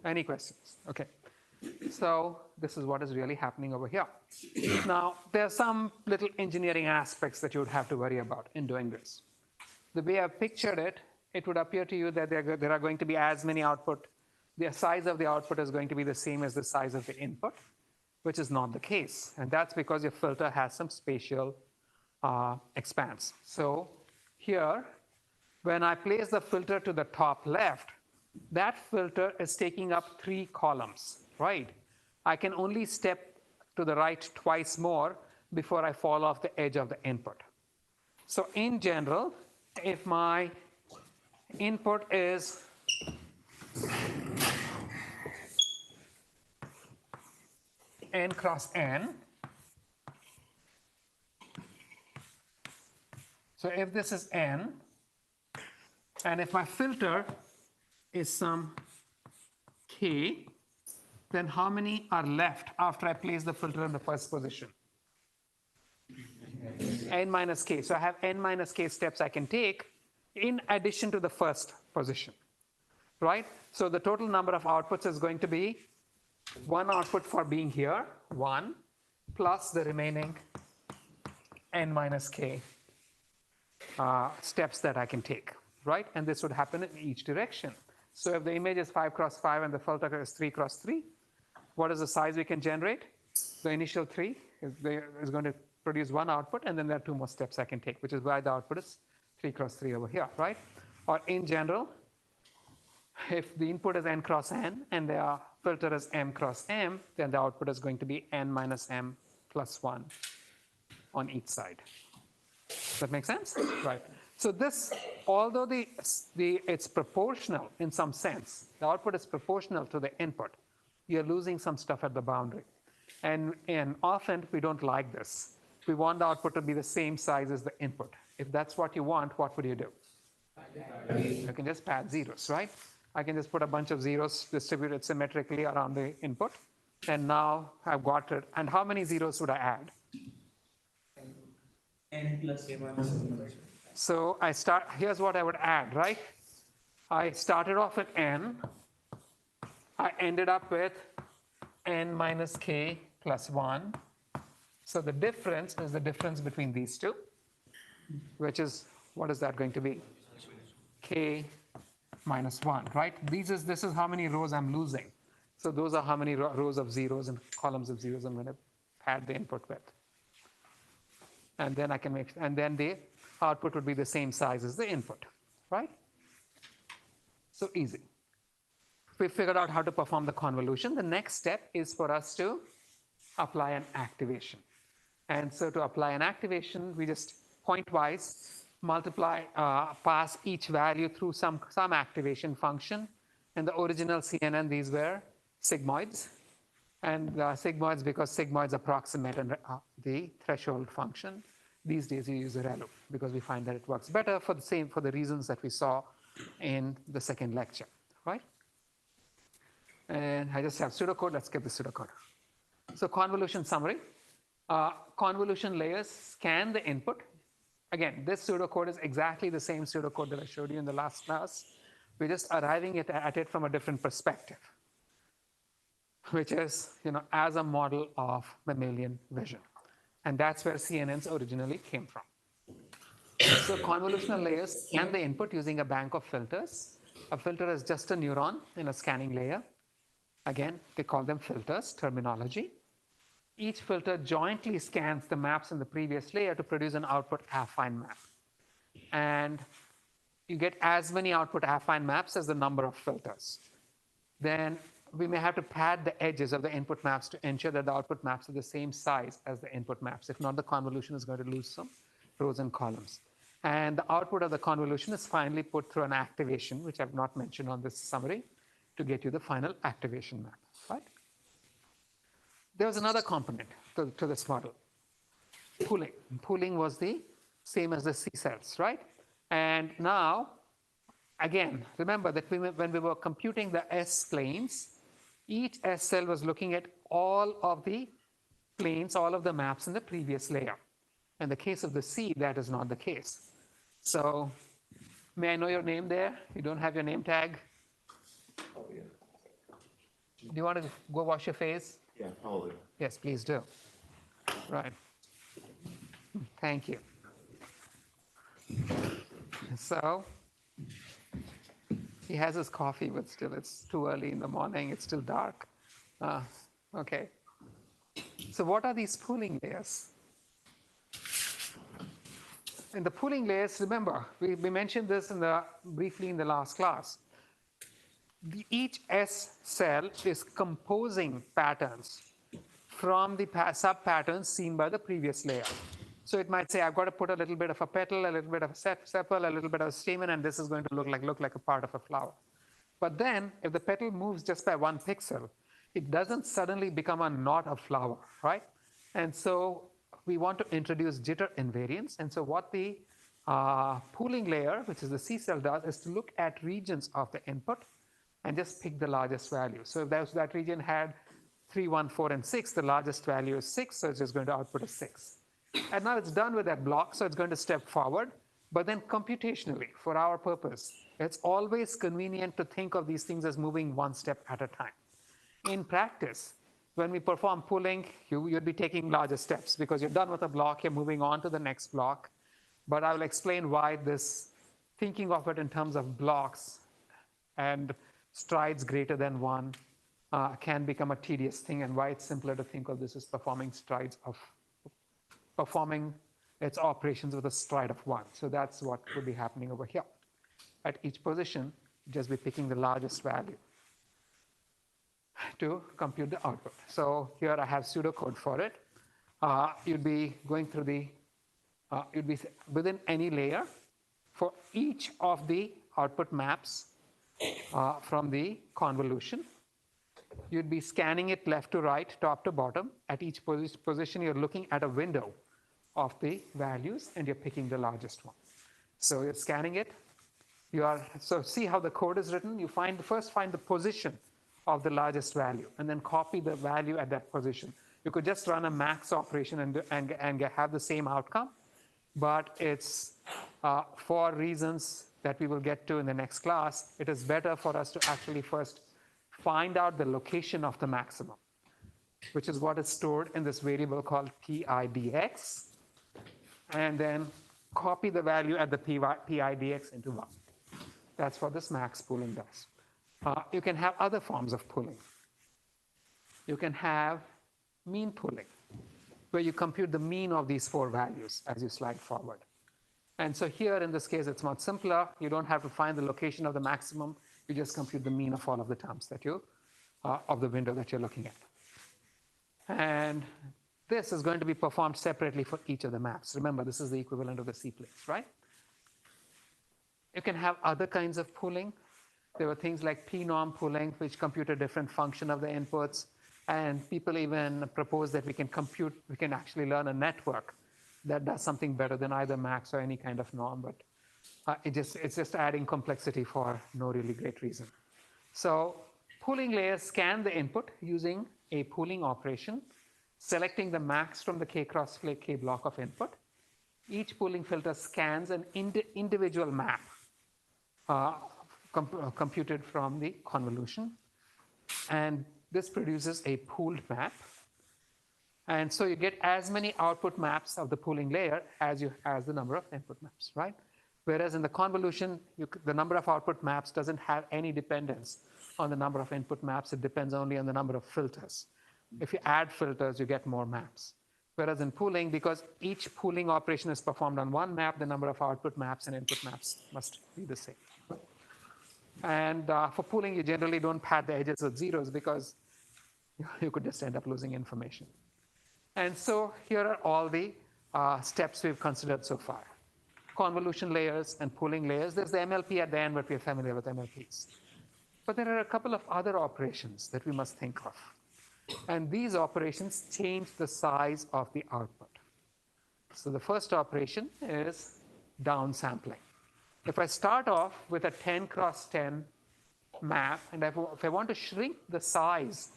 Any questions? Okay. So this is what is really happening over here. Now, there are some little engineering aspects that you would have to worry about in doing this. The way I've pictured it, it would appear to you that there are going to be as many output. The size of the output is going to be the same as the size of the input, which is not the case. And that's because your filter has some spatial expanse. So here, When I place the filter to the top left, that filter is taking up 3 columns, right? I can only step to the right twice more before I fall off the edge of the input. So in general, if my input is n cross n, so if this is n, and if my filter is some k, then how many are left after I place the filter in the first position? N minus k. So I have n minus k steps I can take in addition to the first position, right? So the total number of outputs is going to be one output for being here, 1, plus the remaining n minus k steps that I can take, right? And this would happen in each direction. So if the image is 5 cross 5 and the filter is 3 cross 3, what is the size we can generate? The initial 3 is going to produce one output, and then there are 2 more steps I can take, which is why the output is 3 cross 3 over here, right? Or in general, if the input is n cross n and the filter is m cross m, then the output is going to be n minus m plus 1 on each side. Does that make sense? Right. So this, although it's proportional in some sense, the output is proportional to the input, you're losing some stuff at the boundary. And often we don't like this. We want the output to be the same size as the input. If that's what you want, what would you do? You can just pad zeros, right? I can just put a bunch of zeros distributed symmetrically around the input. And now I've got it. And how many zeros would I add? N plus a minus n. So here's what I would add, right? I started off at n. I ended up with n minus k plus 1. So the difference is the difference between these two, which is, what is that going to be? K minus 1, right? This is how many rows I'm losing. So those are how many rows of zeros and columns of zeros I'm going to pad the input with. And then I can and then the output would be the same size as the input, right? So easy. We figured out how to perform the convolution. The next step is for us to apply an activation. And so to apply an activation, we just pointwise multiply, pass each value through some activation function. In the original CNN, these were sigmoids. And sigmoids, because sigmoids approximate the threshold function. These days we use ReLU because we find that it works better for the reasons that we saw in the second lecture, right? And I just have pseudocode. Let's get the pseudocode. So convolution summary. Convolution layers scan the input. Again, this pseudocode is exactly the same pseudocode that I showed you in the last class. We're just arriving at it from a different perspective, which is, as a model of mammalian vision. And that's where CNNs originally came from. So convolutional layers scan the input using a bank of filters. A filter is just a neuron in a scanning layer. Again, they call them filters, terminology. Each filter jointly scans the maps in the previous layer to produce an output affine map. And you get as many output affine maps as the number of filters. Then we may have to pad the edges of the input maps to ensure that the output maps are the same size as the input maps. If not, the convolution is going to lose some rows and columns. And the output of the convolution is finally put through an activation, which I've not mentioned on this summary, to get you the final activation map, right? There was another component to this model, pooling. Pooling was the same as the C cells, right? And now, again, remember that when we were computing the S planes, each S cell was looking at all of the planes, all of the maps in the previous layer. In the case of the C, that is not the case. So may I know your name there? You don't have your name tag? Oh, yeah. Do you want to go wash your face? Yeah, probably. Yes, please do. Right. Thank you. So he has his coffee, but still it's too early in the morning. It's still dark. Okay. So what are these pooling layers? in the pooling layers, remember, we mentioned this briefly in the last class. Each S cell is composing patterns from the sub-patterns seen by the previous layer. So it might say, I've got to put a little bit of a petal, a little bit of a sepal, a little bit of a stamen, and this is going to look like a part of a flower. But then, if the petal moves just by 1 pixel, it doesn't suddenly become a knot of flower, right? And so we want to introduce jitter invariance. And so what the pooling layer, which is the C cell, does is to look at regions of the input and just pick the largest value. So if that region had 3, 1, 4, and 6, the largest value is 6, so it's just going to output a 6. And now it's done with that block, so it's going to step forward. But then computationally, for our purpose, it's always convenient to think of these things as moving 1 step at a time. In practice, when we perform pooling, you'd be taking larger steps because you're done with a block, you're moving on to the next block. But I will explain why this, thinking of it in terms of blocks and strides greater than 1 can become a tedious thing, and why it's simpler to think of this as performing its operations with a stride of 1. So that's what would be happening over here. At each position, just be picking the largest value to compute the output. So here I have pseudocode for it. You'd be going through you'd be within any layer for each of the output maps from the convolution. You'd be scanning it left to right, top to bottom. At each position, you're looking at a window of the values, and you're picking the largest one. So you're scanning it. So see how the code is written. You first find the position of the largest value, and then copy the value at that position. You could just run a max operation and have the same outcome, but it's for reasons that we will get to in the next class, it is better for us to actually first find out the location of the maximum, which is what is stored in this variable called PIDX, and then copy the value at the PIDX into 1. That's what this max pooling does. You can have other forms of pooling. You can have mean pooling, where you compute the mean of these 4 values as you slide forward. And so here, in this case, it's much simpler. You don't have to find the location of the maximum. You just compute the mean of all of the terms of the window that you're looking at. And this is going to be performed separately for each of the maps. Remember, this is the equivalent of the C plates, right? You can have other kinds of pooling. There were things like p-norm pooling, which compute a different function of the inputs. And people even propose that we can actually learn a network that does something better than either max or any kind of norm, but it's just adding complexity for no really great reason. So pooling layers scan the input using a pooling operation, selecting the max from the k cross k block of input. Each pooling filter scans an individual map computed from the convolution, and this produces a pooled map. And so you get as many output maps of the pooling layer as the number of input maps, right? Whereas in the convolution, the number of output maps doesn't have any dependence on the number of input maps. It depends only on the number of filters. If you add filters, you get more maps. Whereas in pooling, because each pooling operation is performed on 1 map, the number of output maps and input maps must be the same. And for pooling, you generally don't pad the edges with zeros because you could just end up losing information. And so here are all the steps we've considered so far. Convolution layers and pooling layers. There's the MLP at the end, but we're familiar with MLPs. But there are a couple of other operations that we must think of. And these operations change the size of the output. So the first operation is downsampling. If I start off with a 10 cross 10 map, and if I want to shrink the size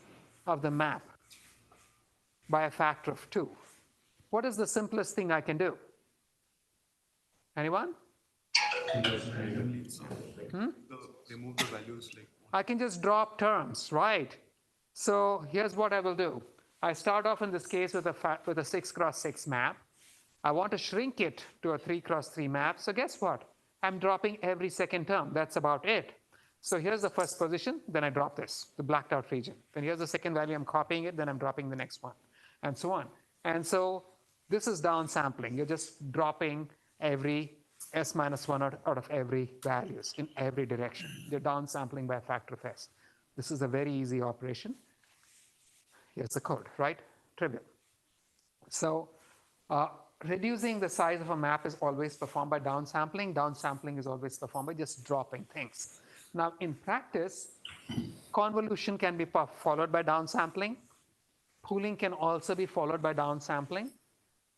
of the map by a factor of 2, what is the simplest thing I can do? Anyone? Remove the values like. I can just drop terms, right? So here's what I will do. I start off in this case with a 6 cross 6 map. I want to shrink it to a 3 cross 3 map. So guess what? I'm dropping every second term. That's about it. So here's the first position. Then I drop this, the blacked out region. Then here's the second value. I'm copying it. Then I'm dropping the next one, and so on. And so this is downsampling. You're just dropping every s minus 1 out of every values in every direction. You're downsampling by a factor of s. This is a very easy operation. Here's the code, right? Trivial. So reducing the size of a map is always performed by downsampling. Downsampling is always performed by just dropping things. Now, in practice, convolution can be followed by downsampling. Pooling can also be followed by downsampling.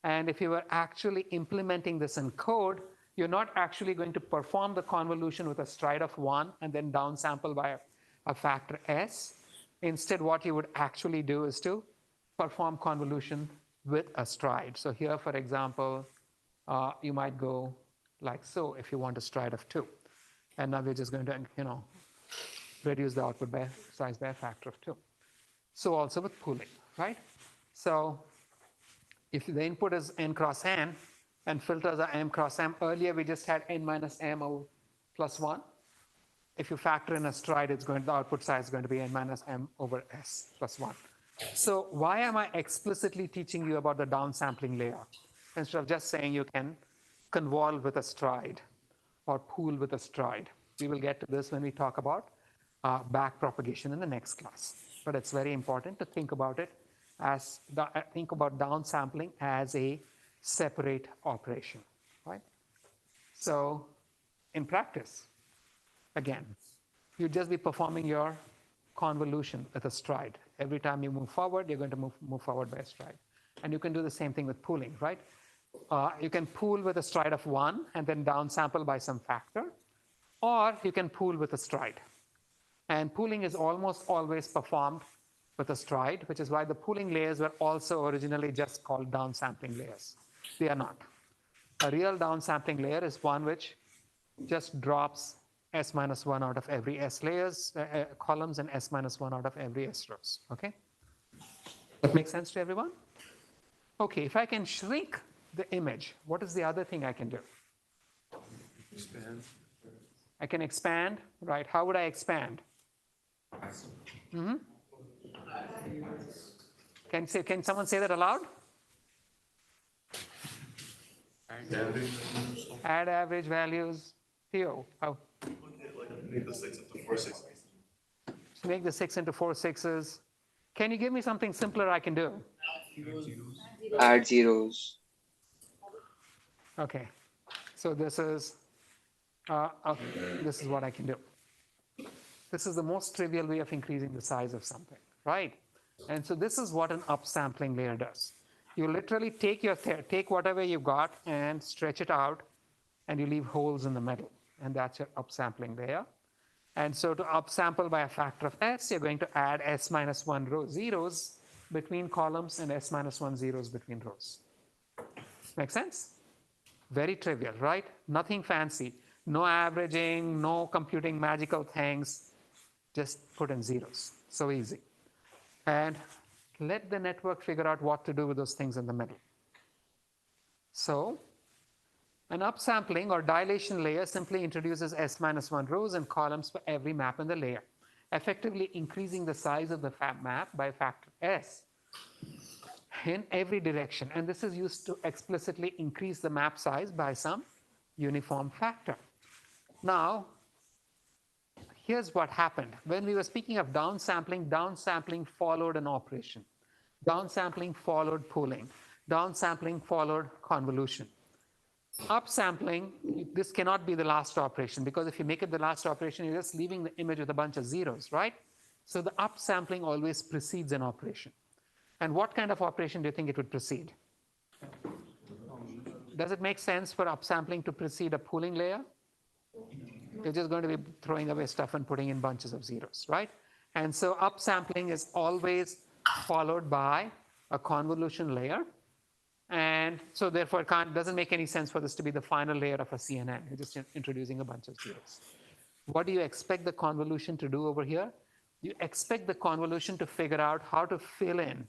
And if you were actually implementing this in code, you're not actually going to perform the convolution with a stride of 1 and then downsample by a factor s. Instead, what you would actually do is to perform convolution with a stride. So here, for example, you might go like so if you want a stride of 2. And now we're just going to, reduce the output size by a factor of 2. So also with pooling, right? So if the input is n cross n and filters are m cross m, earlier we just had n minus m plus 1. If you factor in a stride, the output size is going to be n minus m over s plus 1. So why am I explicitly teaching you about the downsampling layer instead of just saying you can convolve with a stride or pool with a stride? We will get to this when we talk about back propagation in the next class. But it's very important to think about it think about downsampling as a separate operation, right? So in practice, again, you'd just be performing your convolution with a stride. Every time you move forward, you're going to move forward by a stride. And you can do the same thing with pooling, right? You can pool with a stride of 1 and then downsample by some factor, or you can pool with a stride. And pooling is almost always performed with a stride, which is why the pooling layers were also originally just called downsampling layers. They are not. A real downsampling layer is one which just drops s minus 1 out of every s layers, columns, and s minus 1 out of every s rows, okay? That makes sense to everyone? Okay, if I can shrink the image, what is the other thing I can do? Expand. I can expand, right? How would I expand? Can someone say that aloud? Add average values. Theo, how? Make the 6 into 4 6. So make the 6 into 4 6s. Can you give me something simpler I can do? Add zeros. Okay. So this is what I can do. This is the most trivial way of increasing the size of something, right? And so this is what an upsampling layer does. You literally take whatever you've got and stretch it out, and you leave holes in the middle, and that's your upsampling layer. And so to upsample by a factor of s, you're going to add s minus 1 zeros between columns and s minus 1 zeros between rows. Make sense? Very trivial, right? Nothing fancy. No averaging, no computing magical things. Just put in zeros. So easy. And let the network figure out what to do with those things in the middle. So an upsampling or dilation layer simply introduces s minus 1 rows and columns for every map in the layer, effectively increasing the size of the map by a factor s in every direction. And this is used to explicitly increase the map size by some uniform factor. Now, here's what happened. When we were speaking of downsampling, downsampling followed an operation. Downsampling followed pooling. Downsampling followed convolution. Upsampling, this cannot be the last operation, because if you make it the last operation, you're just leaving the image with a bunch of zeros, right? So the upsampling always precedes an operation. And what kind of operation do you think it would precede? Does it make sense for upsampling to precede a pooling layer? You're just going to be throwing away stuff and putting in bunches of zeros, right? And so upsampling is always followed by a convolution layer. And so therefore, it doesn't make any sense for this to be the final layer of a CNN. You're just introducing a bunch of zeros. What do you expect the convolution to do over here? You expect the convolution to figure out how to fill in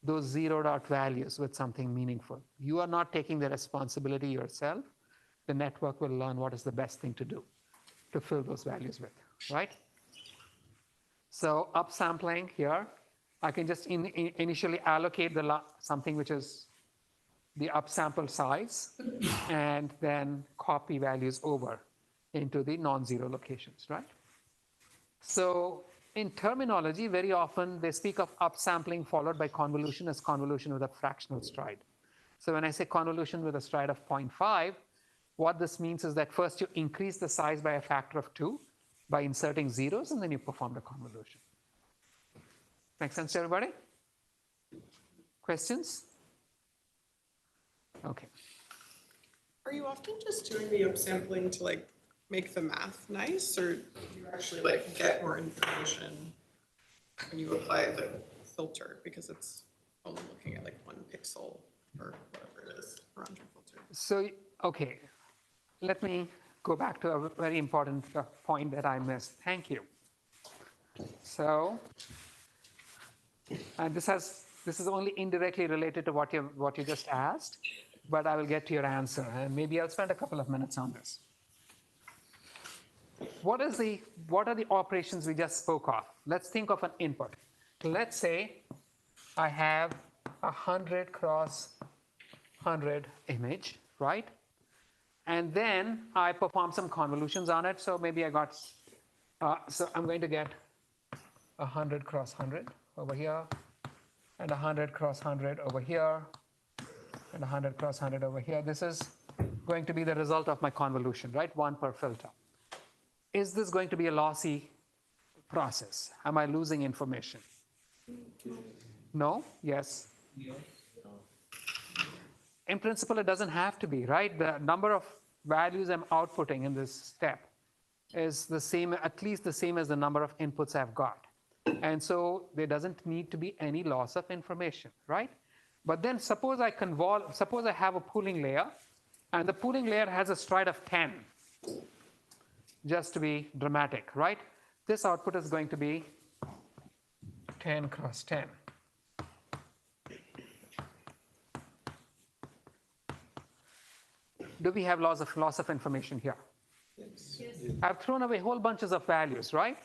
those zeroed out values with something meaningful. You are not taking the responsibility yourself. The network will learn what is the best thing to do to fill those values with, right? So upsampling here, I can just initially allocate something which is the upsample size and then copy values over into the non-zero locations, right? So in terminology, very often they speak of upsampling followed by convolution as convolution with a fractional stride. So when I say convolution with a stride of 0.5, what this means is that first you increase the size by a factor of 2 by inserting zeros, and then you perform the convolution. Make sense to everybody? Questions? Okay. Are you often just doing the upsampling to like make the math nice, or do you actually like get more information when you apply the filter because it's only looking at like 1 pixel or whatever it is around your filter? So, okay, let me go back to a very important point that I missed. Thank you. So, and this is only indirectly related to what you just asked, but I will get to your answer, and maybe I'll spend a couple of minutes on this. What are the operations we just spoke of? Let's think of an input. Let's say I have a 100 cross 100 image, right? And then I perform some convolutions on it. So maybe I got, so I'm going to get 100 cross 100 over here, and 100 cross 100 over here, and 100 cross 100 over here. This is going to be the result of my convolution, right? One per filter. Is this going to be a lossy process? Am I losing information? No? Yes? In principle, it doesn't have to be, right? The number of values I'm outputting in this step is the same, at least the same as the number of inputs I've got. And so there doesn't need to be any loss of information, right? But then suppose I have a pooling layer, and the pooling layer has a stride of 10, just to be dramatic, right? This output is going to be 10 cross 10. Do we have loss of information here? Yes. I've thrown away whole bunches of values, right?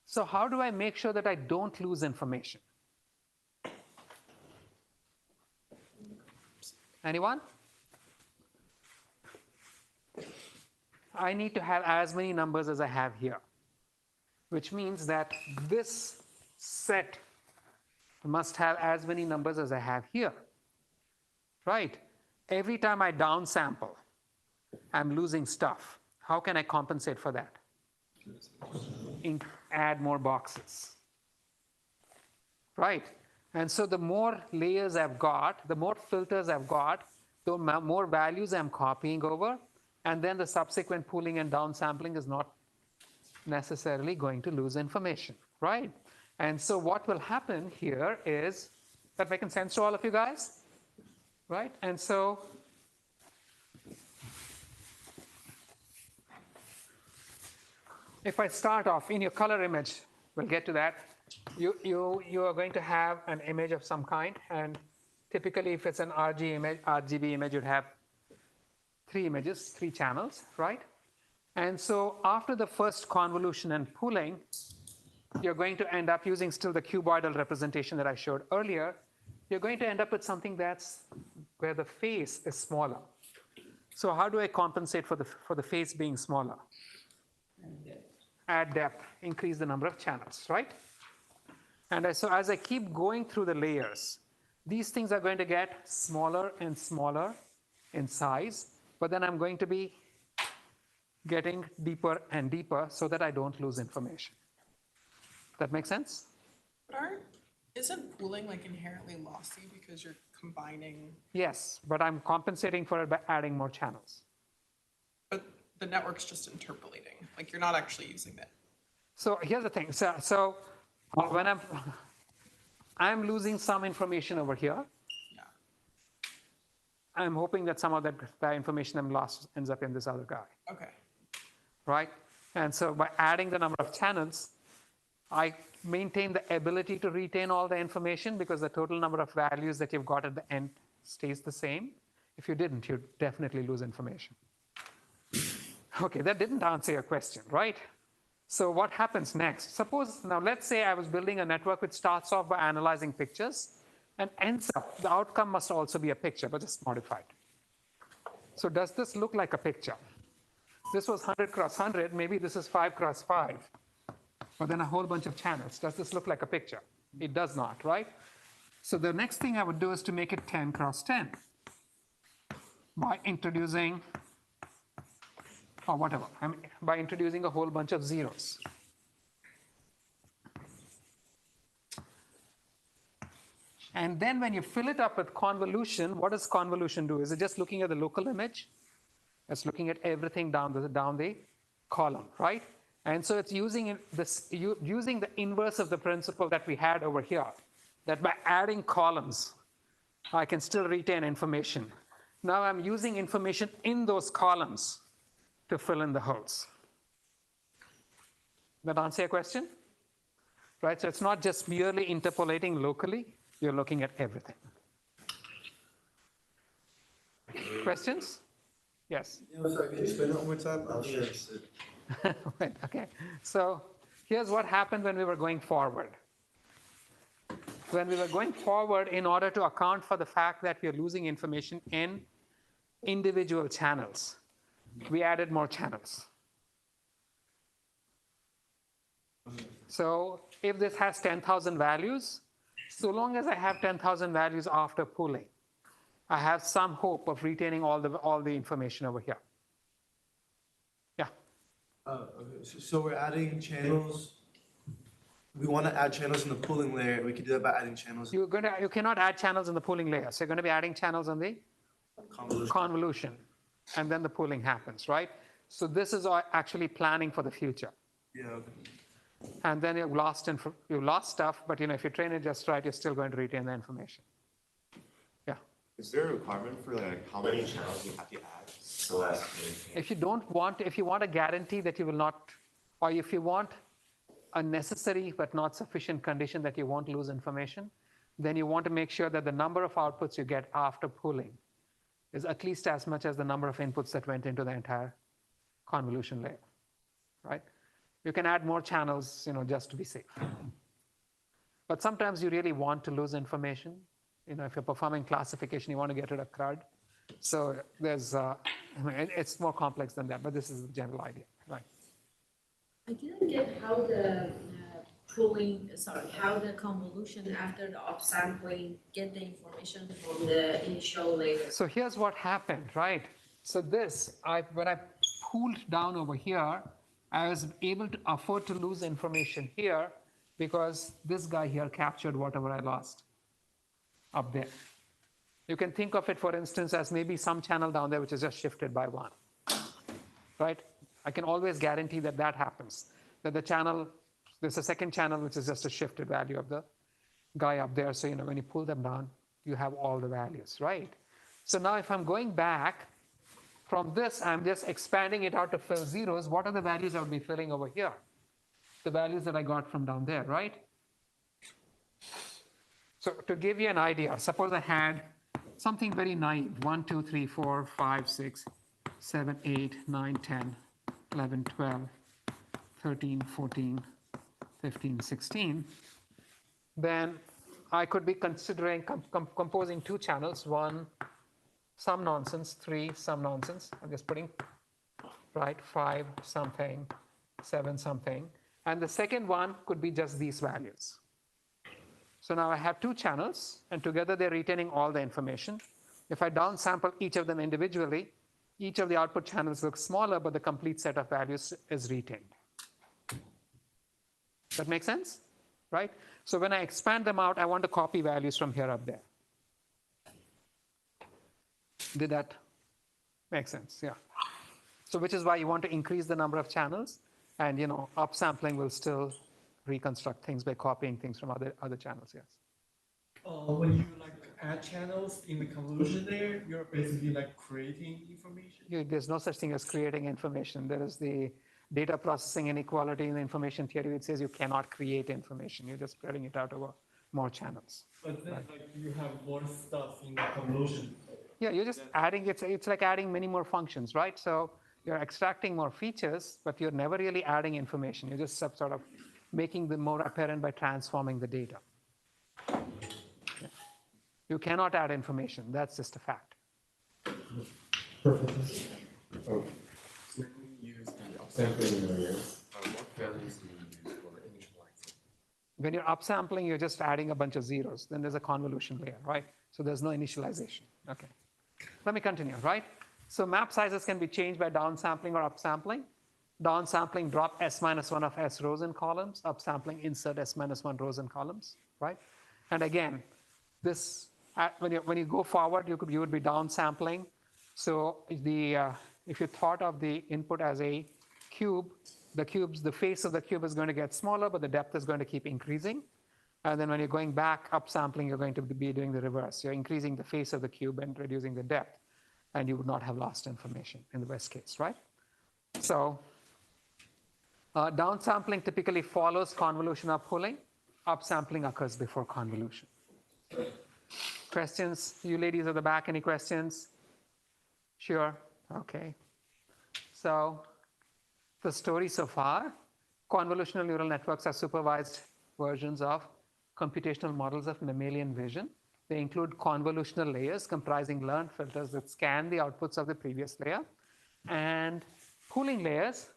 So how do I make sure that I don't lose information? Anyone? I need to have as many numbers as I have here, which means that this set must have as many numbers as I have here, right? Every time I downsample, I'm losing stuff. How can I compensate for that? Add more boxes, right? And so the more layers I've got, the more filters I've got, the more values I'm copying over, and then the subsequent pooling and downsampling is not necessarily going to lose information, right? And so what will happen here is, that making sense to all of you guys? Right? And so if I start off in your color image, we'll get to that. You are going to have an image of some kind, and typically if it's an RGB image, you'd have 3 images, 3 channels, right? And so after the first convolution and pooling, you're going to end up using still the cuboidal representation that I showed earlier. You're going to end up with something that's where the face is smaller. So how do I compensate for the face being smaller? Add depth, increase the number of channels, right? And so as I keep going through the layers, these things are going to get smaller and smaller in size, but then I'm going to be getting deeper and deeper so that I don't lose information. That make sense? But isn't pooling like inherently lossy because you're combining? Yes, but I'm compensating for it by adding more channels. But the network's just interpolating. Like you're not actually using that. So here's the thing. So when I'm losing some information over here. Yeah. I'm hoping that some of that information I'm lost ends up in this other guy. Okay. Right? And so by adding the number of channels, I maintain the ability to retain all the information because the total number of values that you've got at the end stays the same. If you didn't, you'd definitely lose information. Okay, that didn't answer your question, right? So what happens next? Suppose, now let's say I was building a network which starts off by analyzing pictures, and ends up, the outcome must also be a picture, but just modified. So does this look like a picture? This was 100 cross 100, maybe this is 5 cross 5, but then a whole bunch of channels. Does this look like a picture? It does not, right? So the next thing I would do is to make it 10 cross 10 by introducing, or whatever, by introducing a whole bunch of zeros. And then when you fill it up with convolution, what does convolution do? Is it just looking at the local image? It's looking at everything down the column, right? And so it's using using the inverse of the principle that we had over here, that by adding columns, I can still retain information. Now I'm using information in those columns to fill in the holes. That answer your question? Right, so it's not just merely interpolating locally, you're looking at everything. Questions? Yes? Yeah, sorry, can you explain that one more time? I'm sure understood. Right, okay. So here's what happened when we were going forward. When we were going forward, in order to account for the fact that we are losing information in individual channels, we added more channels. So if this has 10,000 values, so long as I have 10,000 values after pooling, I have some hope of retaining all the information over here. Yeah. Okay. So we're adding channels. We want to add channels in the pooling layer. We can do that by adding channels. You cannot add channels in the pooling layer. So you're going to be adding channels on the convolution, and then the pooling happens, right? So this is actually planning for the future. Yeah. Okay. And then you lost stuff, but if you train it just right, you're still going to retain the information. Yeah. Is there a requirement for like how many channels you have to add so that if you want a guarantee that you will not, or if you want a necessary but not sufficient condition that you won't lose information, then you want to make sure that the number of outputs you get after pooling is at least as much as the number of inputs that went into the entire convolution layer, right? You can add more channels, just to be safe. But sometimes you really want to lose information. If you're performing classification, you want to get rid of CRUD. So there's, it's more complex than that, but this is the general idea, right? I didn't get how the how the convolution after the upsampling get the information from the initial layer. So here's what happened, right? So when I pooled down over here, I was able to afford to lose information here because this guy here captured whatever I lost up there. You can think of it, for instance, as maybe some channel down there which is just shifted by 1, right? I can always guarantee that happens, that there's a second channel which is just a shifted value of the guy up there. So, when you pull them down, you have all the values, right? So now if I'm going back, from this, I'm just expanding it out to fill zeros. What are the values I would be filling over here? The values that I got from down there, right? So to give you an idea, suppose I had something very naive, 1, 2, 3, 4, 5, 6, 7, 8, 9, 10, 11, 12, 13, 14, 15, 16. Then I could be considering composing 2 channels, 1, some nonsense, 3, some nonsense. I'm just putting, right, 5 something, 7 something. And the second one could be just these values. So now I have 2 channels, and together they're retaining all the information. If I downsample each of them individually, each of the output channels looks smaller, but the complete set of values is retained. That make sense? Right? So when I expand them out, I want to copy values from here up there. Did that make sense? Yeah. So which is why you want to increase the number of channels, and upsampling will still reconstruct things by copying things from other channels. Yes. When you add channels in the convolution layer, you're basically creating information. There's no such thing as creating information. There is the data processing inequality in the information theory. It says you cannot create information. You're just spreading it out over more channels. But then you have more stuff in the convolution. Yeah, you're just adding, it's like adding many more functions, right? So you're extracting more features, but you're never really adding information. You're just sort of making them more apparent by transforming the data. Yeah. You cannot add information. That's just a fact. Oh, so when you use the upsampling layers, what values do you use for initializing? When you're upsampling, you're just adding a bunch of zeros. Then there's a convolution layer, right? So there's no initialization. Okay. Let me continue, right? So map sizes can be changed by downsampling or upsampling. Downsampling, drop S-1 of S rows and columns. Upsampling, insert S-1 rows and columns, right? And again, this when you go forward, you would be downsampling. So if you thought of the input as a cube, the face of the cube is going to get smaller, but the depth is going to keep increasing. And then when you're going back upsampling, you're going to be doing the reverse. You're increasing the face of the cube and reducing the depth, and you would not have lost information in the best case, right? So downsampling typically follows convolution upholing. Upsampling occurs before convolution. Questions? You ladies at the back, any questions? Sure. Okay. So the story so far, convolutional neural networks are supervised versions of computational models of mammalian vision. They include convolutional layers comprising learned filters that scan the outputs of the previous layer, and pooling layers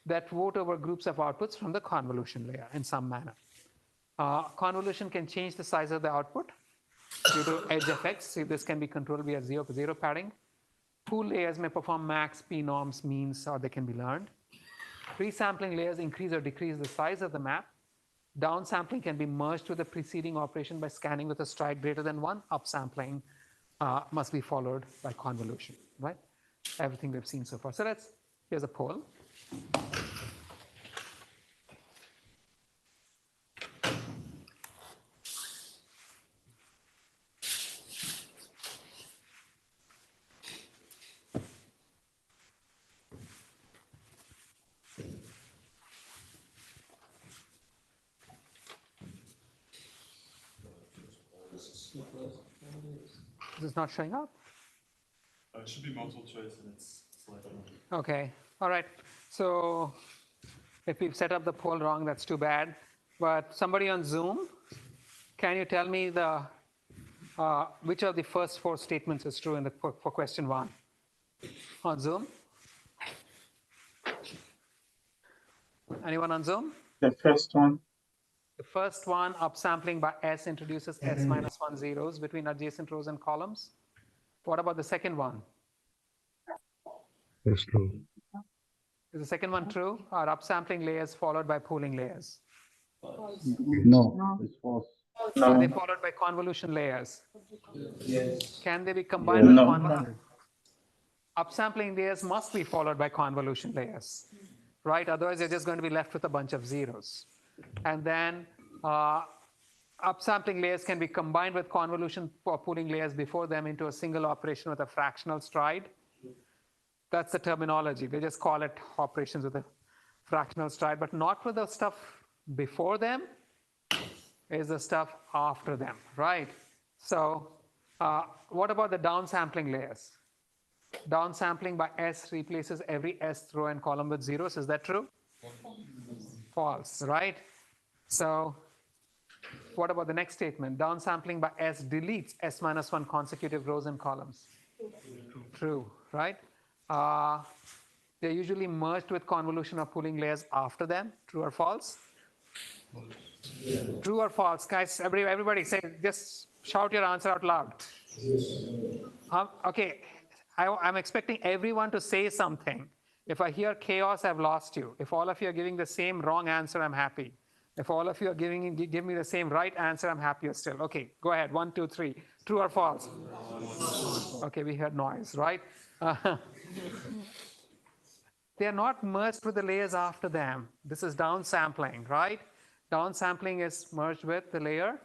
that vote over groups of outputs from the convolution layer in some manner. Convolution can change the size of the output due to edge effects. See, this can be controlled via zero padding. Pool layers may perform max, p-norms, means, or they can be learned. Resampling layers increase or decrease the size of the map. Downsampling can be merged with the preceding operation by scanning with a stride greater than 1. Upsampling must be followed by convolution, right? Everything we've seen so far. So here's a poll. Is this not showing up? It should be multiple choice and it's selected. Okay, all right. So if we've set up the poll wrong, that's too bad. But somebody on Zoom, can you tell me which of the first 4 statements is true for question 1? On Zoom? Anyone on Zoom? The first one. The first one, upsampling by S introduces S-1 zeros between adjacent rows and columns. What about the second one? That's true. Is the second one true? Or upsampling layers followed by pooling layers? No. It's false. Are they followed by convolution layers? Yes. Can they be combined with convolution? Upsampling layers must be followed by convolution layers, right? Otherwise, you're just going to be left with a bunch of zeros. And then upsampling layers can be combined with convolution or pooling layers before them into a single operation with a fractional stride. That's the terminology. They just call it operations with a fractional stride, but not with the stuff before them, is the stuff after them, right? So what about the downsampling layers? Downsampling by S replaces every S row and column with zeros. Is that true? False, right? So what about the next statement? Downsampling by S deletes S-1 consecutive rows and columns. True, right? They're usually merged with convolution or pooling layers after them. True or false? True or false? Guys, everybody say, just shout your answer out loud. Okay, I'm expecting everyone to say something. If I hear chaos, I've lost you. If all of you are giving the same wrong answer, I'm happy. If all of you are give me the same right answer, I'm happier still. Okay, go ahead. 1, 2, 3. True or false? Okay, we heard noise, right? They are not merged with the layers after them. This is downsampling, right? Downsampling is merged with the layer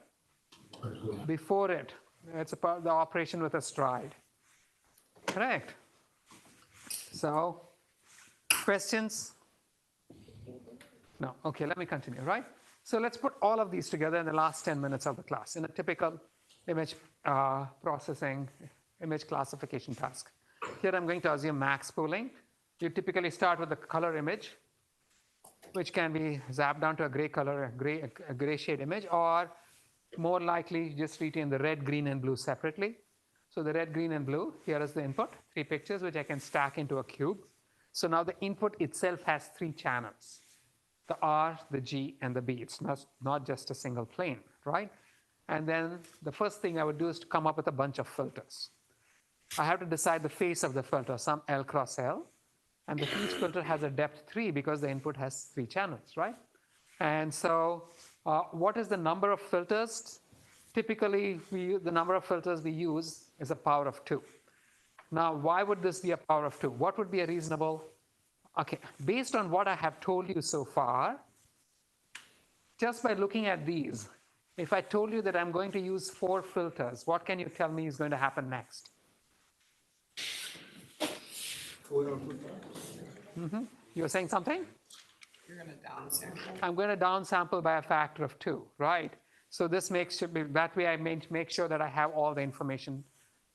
before it. It's about the operation with a stride. Correct. So, questions? No. Okay, let me continue, right? So let's put all of these together in the last 10 minutes of the class in a typical image processing, image classification task. Here I'm going to assume max pooling. You typically start with the color image, which can be zapped down to a gray color, a gray shade image, or more likely just retain the red, green, and blue separately. So the red, green, and blue, here is the input, 3 pictures, which I can stack into a cube. So now the input itself has 3 channels, the R, the G, and the B. It's not just a single plane, right? And then the first thing I would do is to come up with a bunch of filters. I have to decide the face of the filter, some L cross L. And each filter has a depth 3 because the input has 3 channels, right? And so what is the number of filters? Typically, the number of filters we use is a power of 2. Now, why would this be a power of 2? What would be a reasonable? Okay, based on what I have told you so far, just by looking at these, if I told you that I'm going to use 4 filters, what can you tell me is going to happen next? You were saying something? You're gonna downsample. I'm going to downsample by a factor of 2, right? So this makes it, that way I make sure that I have all the information,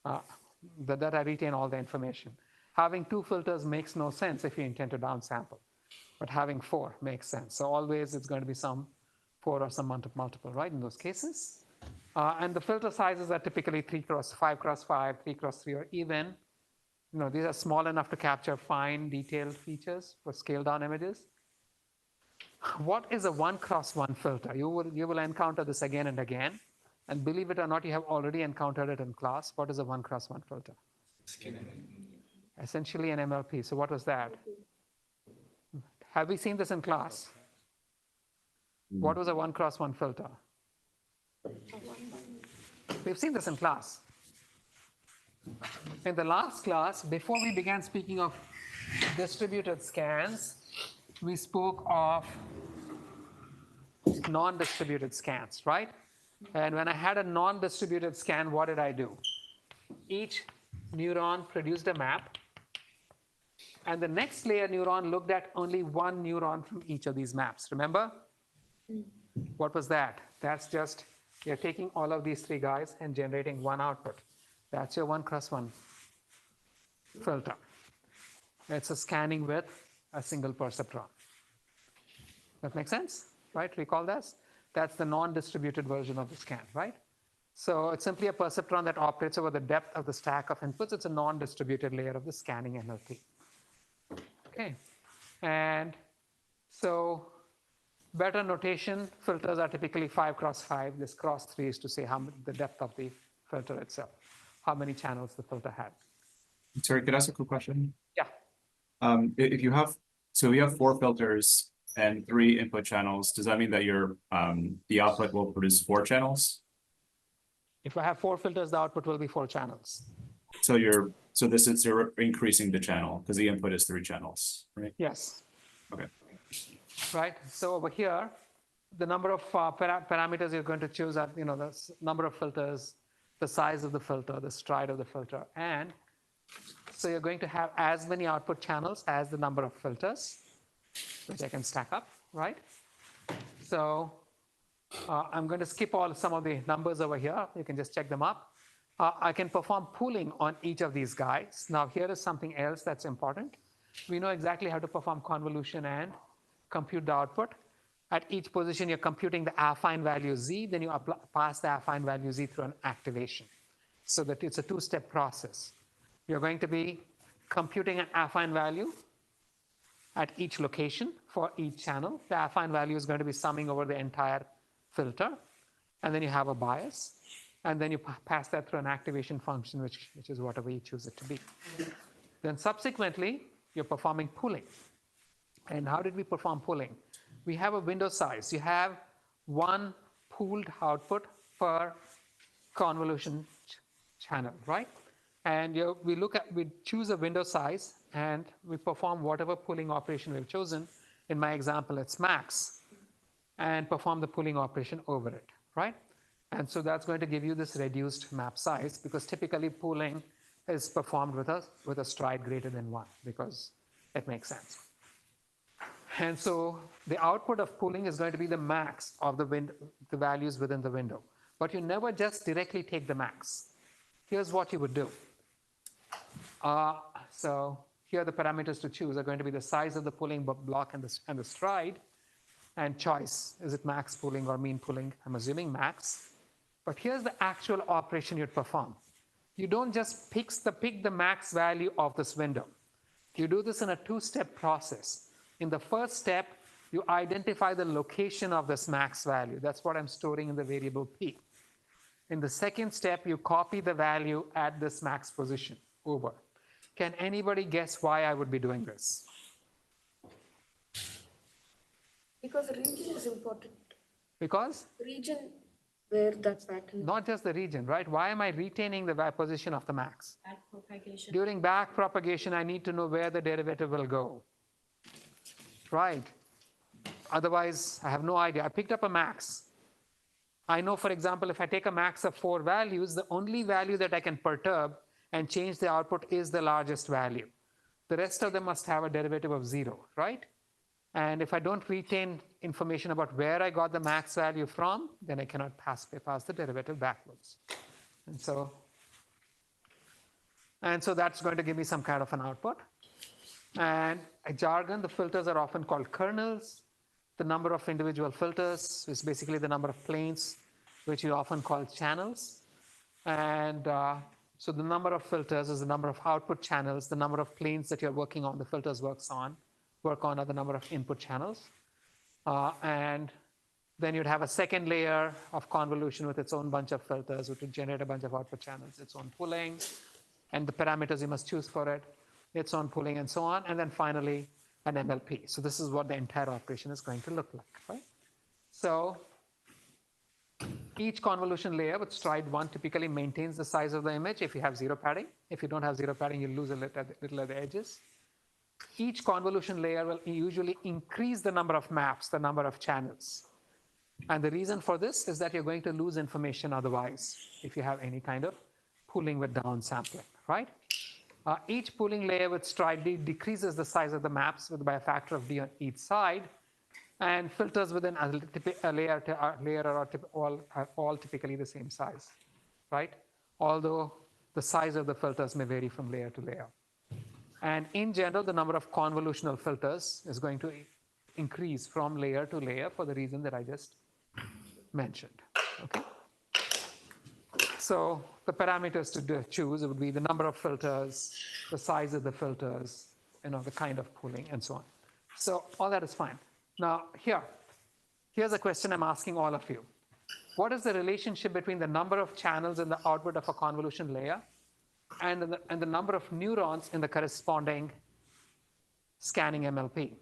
that I retain all the information. Having 2 filters makes no sense if you intend to downsample, but having 4 makes sense. So always it's going to be some 4 or some multiple, right, in those cases. And the filter sizes are typically 3 cross 5 cross 5, 3 cross 3, or even. You know, these are small enough to capture fine detailed features for scaled down images. What is a 1 cross 1 filter? You will encounter this again and again. And believe it or not, you have already encountered it in class. What is a 1 cross 1 filter? Essentially an MLP. So what was that? Have we seen this in class? What was a 1 cross 1 filter? We've seen this in class. In the last class, before we began speaking of distributed scans, we spoke of non-distributed scans, right? And when I had a non-distributed scan, what did I do? Each neuron produced a map, and the next layer neuron looked at only one neuron from each of these maps. Remember? What was that? That's just, you're taking all of these 3 guys and generating one output. That's your 1 cross 1 filter. It's a scanning with a single perceptron. That makes sense, right? Recall this? That's the non-distributed version of the scan, right? So it's simply a perceptron that operates over the depth of the stack of inputs. It's a non-distributed layer of the scanning NLP. Okay, and so better notation, filters are typically 5 cross 5. This cross 3 is to say the depth of the filter itself, how many channels the filter had. Sorry, could I ask a quick question? Yeah. If you have, so we have 4 filters and 3 input channels, does that mean that your the output will produce 4 channels? If I have 4 filters, the output will be 4 channels. So this is you're increasing the channel because the input is 3 channels, right? Yes. Okay. Right. So over here, the number of parameters you're going to choose are, you know, the number of filters, the size of the filter, the stride of the filter, and so you're going to have as many output channels as the number of filters, which I can stack up, right? So I'm going to skip some of the numbers over here. You can just check them up. I can perform pooling on each of these guys. Now here is something else that's important. We know exactly how to perform convolution and compute the output. At each position, you're computing the affine value Z, then you pass the affine value Z through an activation. So that it's a 2-step process. You're going to be computing an affine value at each location for each channel. The affine value is going to be summing over the entire filter. And then you have a bias. And then you pass that through an activation function, which is whatever you choose it to be. Then subsequently, you're performing pooling. And how did we perform pooling? We have a window size. You have one pooled output per convolution channel, right? And we choose a window size and we perform whatever pooling operation we've chosen. In my example, it's max, and perform the pooling operation over it, right? And so that's going to give you this reduced map size, because typically pooling is performed with a stride greater than 1, because it makes sense. And so the output of pooling is going to be the max of the values within the window. But you never just directly take the max. Here's what you would do. So here the parameters to choose are going to be the size of the pooling block and the stride, and choice. Is it max pooling or mean pooling? I'm assuming max. But here's the actual operation you'd perform. You don't just pick the max value of this window. You do this in a two-step process. In the first step, you identify the location of this max value. That's what I'm storing in the variable p. In the second step, you copy the value at this max position over. Can anybody guess why I would be doing this? Because region is important. Because? Region where that pattern. Not just the region, right? Why am I retaining the position of the max? Back propagation. During back propagation, I need to know where the derivative will go, right? Otherwise, I have no idea. I picked up a max. I know, for example, if I take a max of 4 values, the only value that I can perturb and change the output is the largest value. The rest of them must have a derivative of 0, right? And if I don't retain information about where I got the max value from, then I cannot pass the derivative backwards. And so that's going to give me some kind of an output. And a jargon, the filters are often called kernels. The number of individual filters is basically the number of planes, which you often call channels. And so the number of filters is the number of output channels. The number of planes that you're working on, the filters work on are the number of input channels. And then you'd have a second layer of convolution with its own bunch of filters, which would generate a bunch of output channels, its own pooling, and the parameters you must choose for it, its own pooling, and so on. And then finally, an MLP. So this is what the entire operation is going to look like, right? So each convolution layer with stride 1 typically maintains the size of the image if you have 0 padding. If you don't have 0 padding, you lose a little at the edges. Each convolution layer will usually increase the number of maps, the number of channels. And the reason for this is that you're going to lose information otherwise if you have any kind of pooling with downsampling, right? Each pooling layer with stride D decreases the size of the maps by a factor of D on each side, and filters within a layer are all typically the same size, right? Although the size of the filters may vary from layer to layer. And in general, the number of convolutional filters is going to increase from layer to layer for the reason that I just mentioned, okay? So the parameters to choose would be the number of filters, the size of the filters, the kind of pooling, and so on. So all that is fine. Now here's a question I'm asking all of you. What is the relationship between the number of channels in the output of a convolution layer and the number of neurons in the corresponding scanning MLP?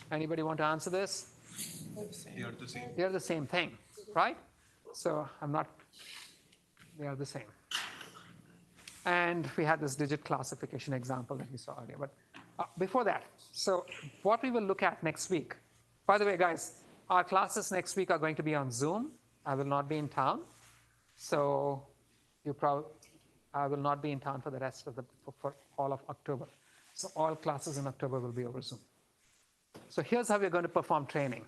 Anybody want to answer this? They are the same. They are the same thing, right? So they are the same. And we had this digit classification example that we saw earlier. But before that, so what we will look at next week, by the way, guys, our classes next week are going to be on Zoom. I will not be in town. So I will not be in town for the rest of for all of October. So all classes in October will be over Zoom. So here's how we're going to perform training.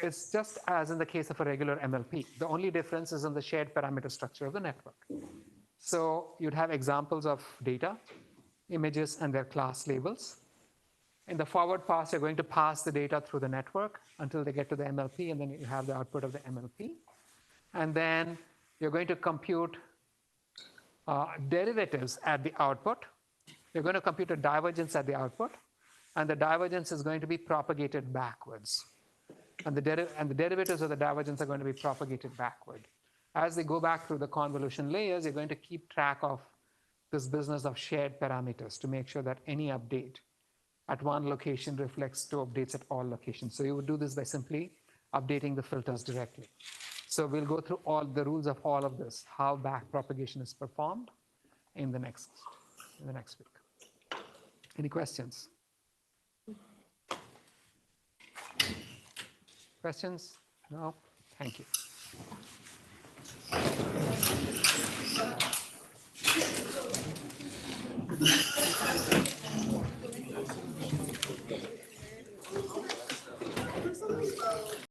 It's just as in the case of a regular MLP. The only difference is in the shared parameter structure of the network. So you'd have examples of data, images, and their class labels. In the forward pass, you're going to pass the data through the network until they get to the MLP, and then you have the output of the MLP. And then you're going to compute derivatives at the output. You're going to compute a divergence at the output, and the divergence is going to be propagated backwards. And the derivatives of the divergence are going to be propagated backward. As they go back through the convolution layers, you're going to keep track of this business of shared parameters to make sure that any update at one location reflects to updates at all locations. So you would do this by simply updating the filters directly. So we'll go through all the rules of all of this, how back propagation is performed in the next week. Any questions? Questions? No? Thank you.